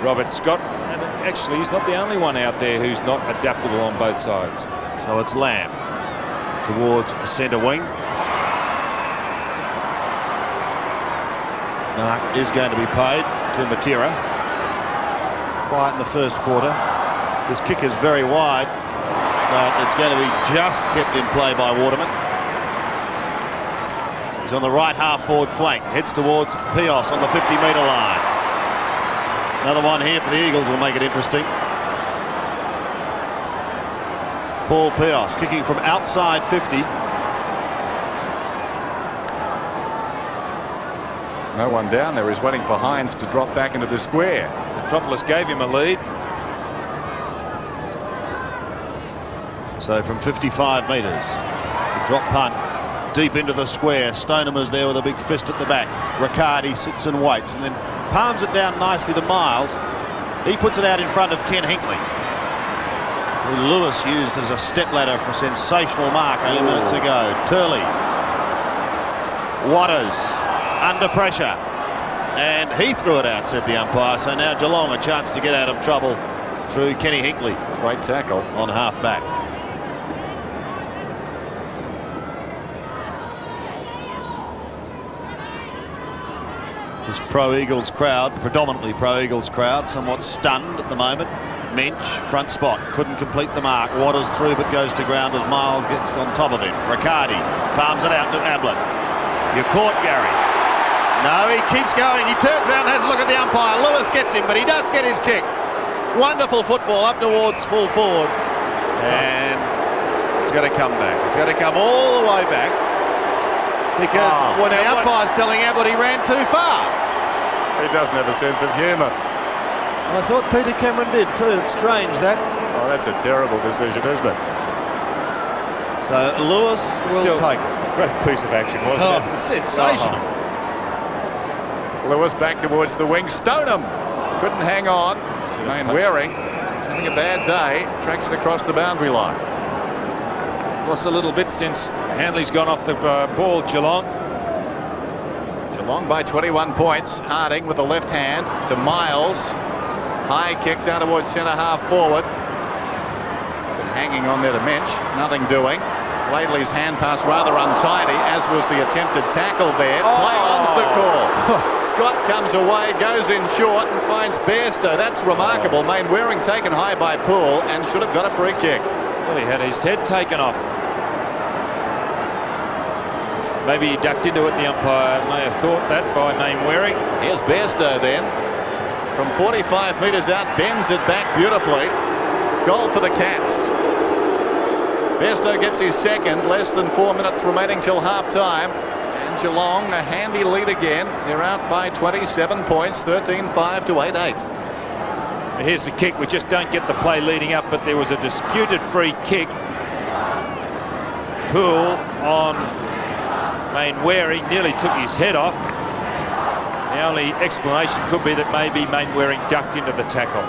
Robert Scott, and actually he's not the only one out there who's not adaptable on both sides. So it's Lamb towards the centre wing. Mark is going to be paid to Matera. Quiet in the first quarter. His kick is very wide, but it's going to be just kept in play by Waterman. He's on the right half forward flank, heads towards Pios on the 50-metre line. Another one here for the Eagles will make it interesting. Paul Pios kicking from outside 50. No one down there. He's waiting for Hines to drop back into the square. Metropolis gave him a lead. So from 55 metres, the drop punt deep into the square. Stoneman's there with a big fist at the back. Riccardi sits and waits and then palms it down nicely to Miles. He puts it out in front of Ken Hinkley, who Lewis used as a stepladder for a sensational mark only minutes ago. Turley. Waters under pressure. And he threw it out, said the umpire. So now Geelong a chance to get out of trouble through Kenny Hinkley. Great tackle on half back. This pro-Eagles crowd, predominantly pro-Eagles crowd, somewhat stunned at the moment. Mensch, front spot, couldn't complete the mark. Waters through but goes to ground as Miles gets on top of him. Riccardi farms it out to Ablett. You're caught, Gary. No, he keeps going. He turns around, has a look at the umpire. Lewis gets him, but he does get his kick. Wonderful football up towards full forward. And it's got to come back. It's got to come all the way back. Because the umpire's telling Ablett he ran too far. He doesn't have a sense of humour. I thought Peter Cameron did too. It's strange that. Oh, that's a terrible decision, isn't it? So Lewis will take it. Great piece of action, wasn't it? Sensational. Lewis back towards the wing. Stoneham couldn't hang on. Shane Waring is having a bad day. Tracks it across the boundary line. Lost a little bit since Handley's gone off the ball, Geelong. Geelong by 21 points. Harding with the left hand to Miles. High kick down towards centre half forward. Been hanging on there to Mensch. Nothing doing. Laidley's hand pass rather untidy, as was the attempted tackle there. Play on's the call. Scott comes away, goes in short and finds Bairstow. That's remarkable. Waring taken high by Poole and should have got a free kick. Well, he had his head taken off. Maybe he ducked into it. The umpire may have thought that by Waring. Here's Bairstow then. From 45 metres out, bends it back beautifully. Goal for the Cats. Bairstow gets his second, less than 4 minutes remaining till half-time. And Geelong a handy lead again. They're out by 27 points, 13-5 to 8-8. Here's the kick. We just don't get the play leading up, but there was a disputed free kick. Poole on Mainwaring nearly took his head off. The only explanation could be that maybe Mainwaring ducked into the tackle.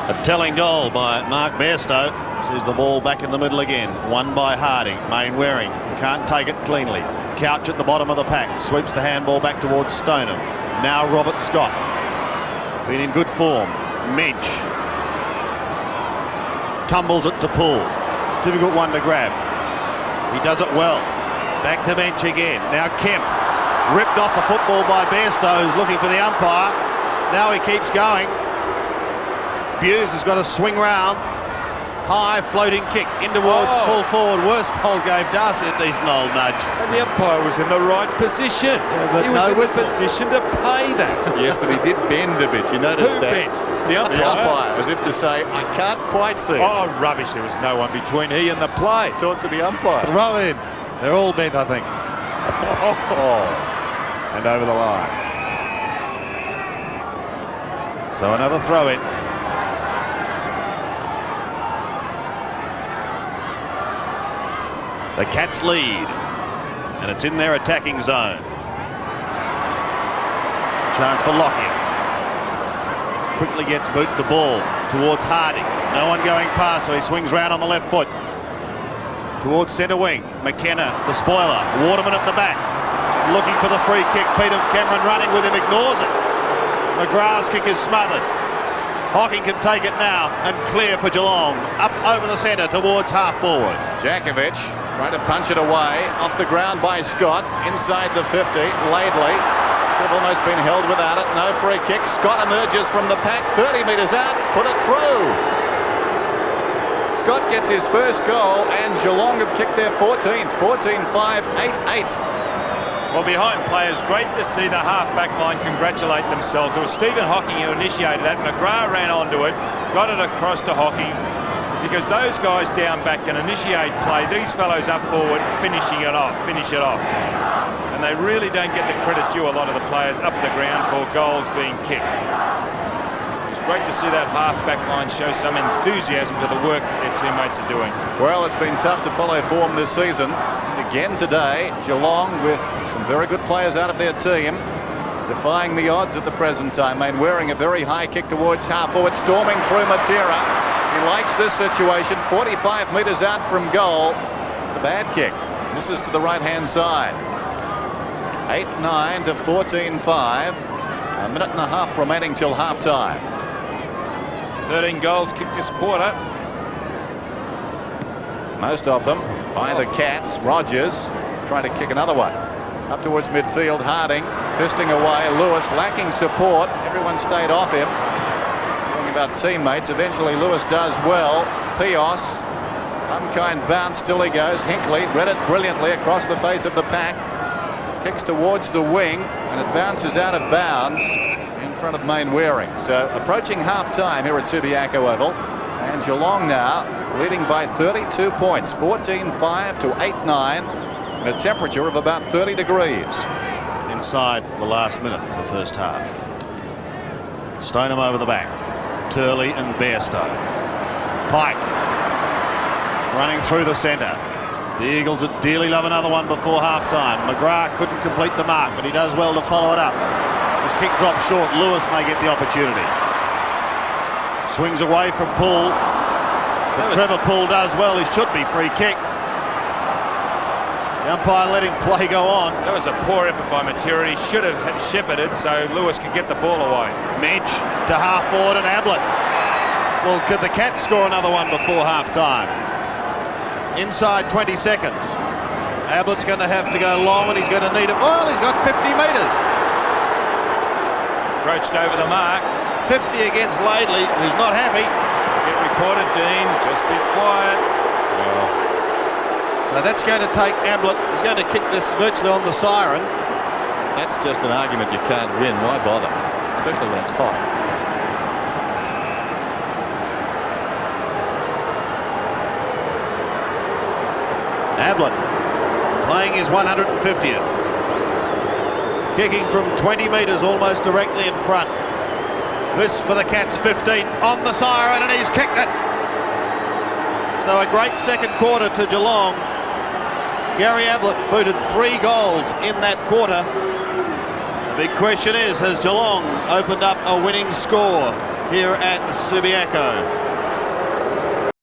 A telling goal by Mark Bairstow. Sees the ball back in the middle again. Won by Harding. Mainwaring can't take it cleanly. Couch at the bottom of the pack. Sweeps the handball back towards Stoneham. Now Robert Scott. Been in good form. Mensch. Tumbles it to Poole. Difficult one to grab. He does it well. Back to Mensch again. Now Kemp. Ripped off the football by Bairstow, who's looking for the umpire. Now he keeps going. Bews has got to swing round. High floating kick in towards full forward. Worsfold gave Darcy a decent old nudge. And the umpire was in the right position. But he was no in whistle. the position to pay that. Yes, but he did bend a bit. You noticed Who that? bent? The umpire. The umpire, as if to say, I can't quite see it. Oh, rubbish. There was no one between he and the play. Talk to the umpire. Throw in. They're all bent, I think. And over the line. So another throw in. The Cats lead, and it's in their attacking zone. Chance for Lockyer. Quickly gets boot the ball towards Harding. No one going past, so he swings round on the left foot. Towards centre wing. McKenna, the spoiler. Waterman at the back. Looking for the free kick. Peter Cameron running with him, ignores it. McGrath's kick is smothered. Hocking can take it now and clear for Geelong. Up over the centre towards half forward. Jakovic trying to punch it away. Off the ground by Scott. Inside the 50. Laidley could have almost been held without it. No free kick. Scott emerges from the pack. 30 metres out. Put it through. Scott gets his first goal and Geelong have kicked their 14th. 14-5, 8-8. Well, behind players, great to see the half-back line congratulate themselves. It was Stephen Hocking who initiated that. McGrath ran onto it, got it across to Hocking, because those guys down back can initiate play. These fellows up forward finish it off. And they really don't get the credit due, a lot of the players up the ground, for goals being kicked. It's great to see that half-back line show some enthusiasm to the work that their teammates are doing. Well, it's been tough to follow form this season. Again today, Geelong with some very good players out of their team, defying the odds at the present time. Wearing a very high kick towards half forward, storming through Matera. He likes this situation, 45 metres out from goal. A bad kick. Misses to the right-hand side. 8-9 to 14-5. A minute and a half remaining till half-time. 13 goals kicked this quarter. Most of them by the Cats. Rogers trying to kick another one. Up towards midfield, Harding fisting away. Lewis lacking support. Everyone stayed off him. Talking about teammates. Eventually Lewis does well. Pios. Unkind bounce. Still he goes. Hinkley read it brilliantly across the face of the pack. Kicks towards the wing and it bounces out of bounds in front of Mainwaring. So approaching half-time here at Subiaco Oval. And Geelong now leading by 32 points, 14-5 to 8-9, and a temperature of about 30 degrees. Inside the last minute for the first half. Stoneham over the back. Turley and Bairstow. Pike running through the centre. The Eagles would dearly love another one before half-time. McGrath couldn't complete the mark, but he does well to follow it up. His kick drops short. Lewis may get the opportunity. Swings away from Poole. But Trevor Poole does well. He should be free kick. The umpire letting play go on. That was a poor effort by Matera. He should have shepherded so Lewis could get the ball away. Mensch to half forward and Ablett. Well, could the Cats score another one before half-time? Inside 20 seconds. Ablett's going to have to go long and he's going to need it. Well, he's got 50 metres. Encroached over the mark. 50 against Laidley, who's not happy. Get reported, Dean. Just be quiet. So that's going to take Ablett. He's going to kick this virtually on the siren. That's just an argument you can't win. Why bother? Especially when it's hot. Ablett playing his 150th. Kicking from 20 metres, almost directly in front. This for the Cats' 15th on the siren, and he's kicked it. So a great second quarter to Geelong. Gary Ablett booted 3 goals in that quarter. The big question is, has Geelong opened up a winning score here at Subiaco?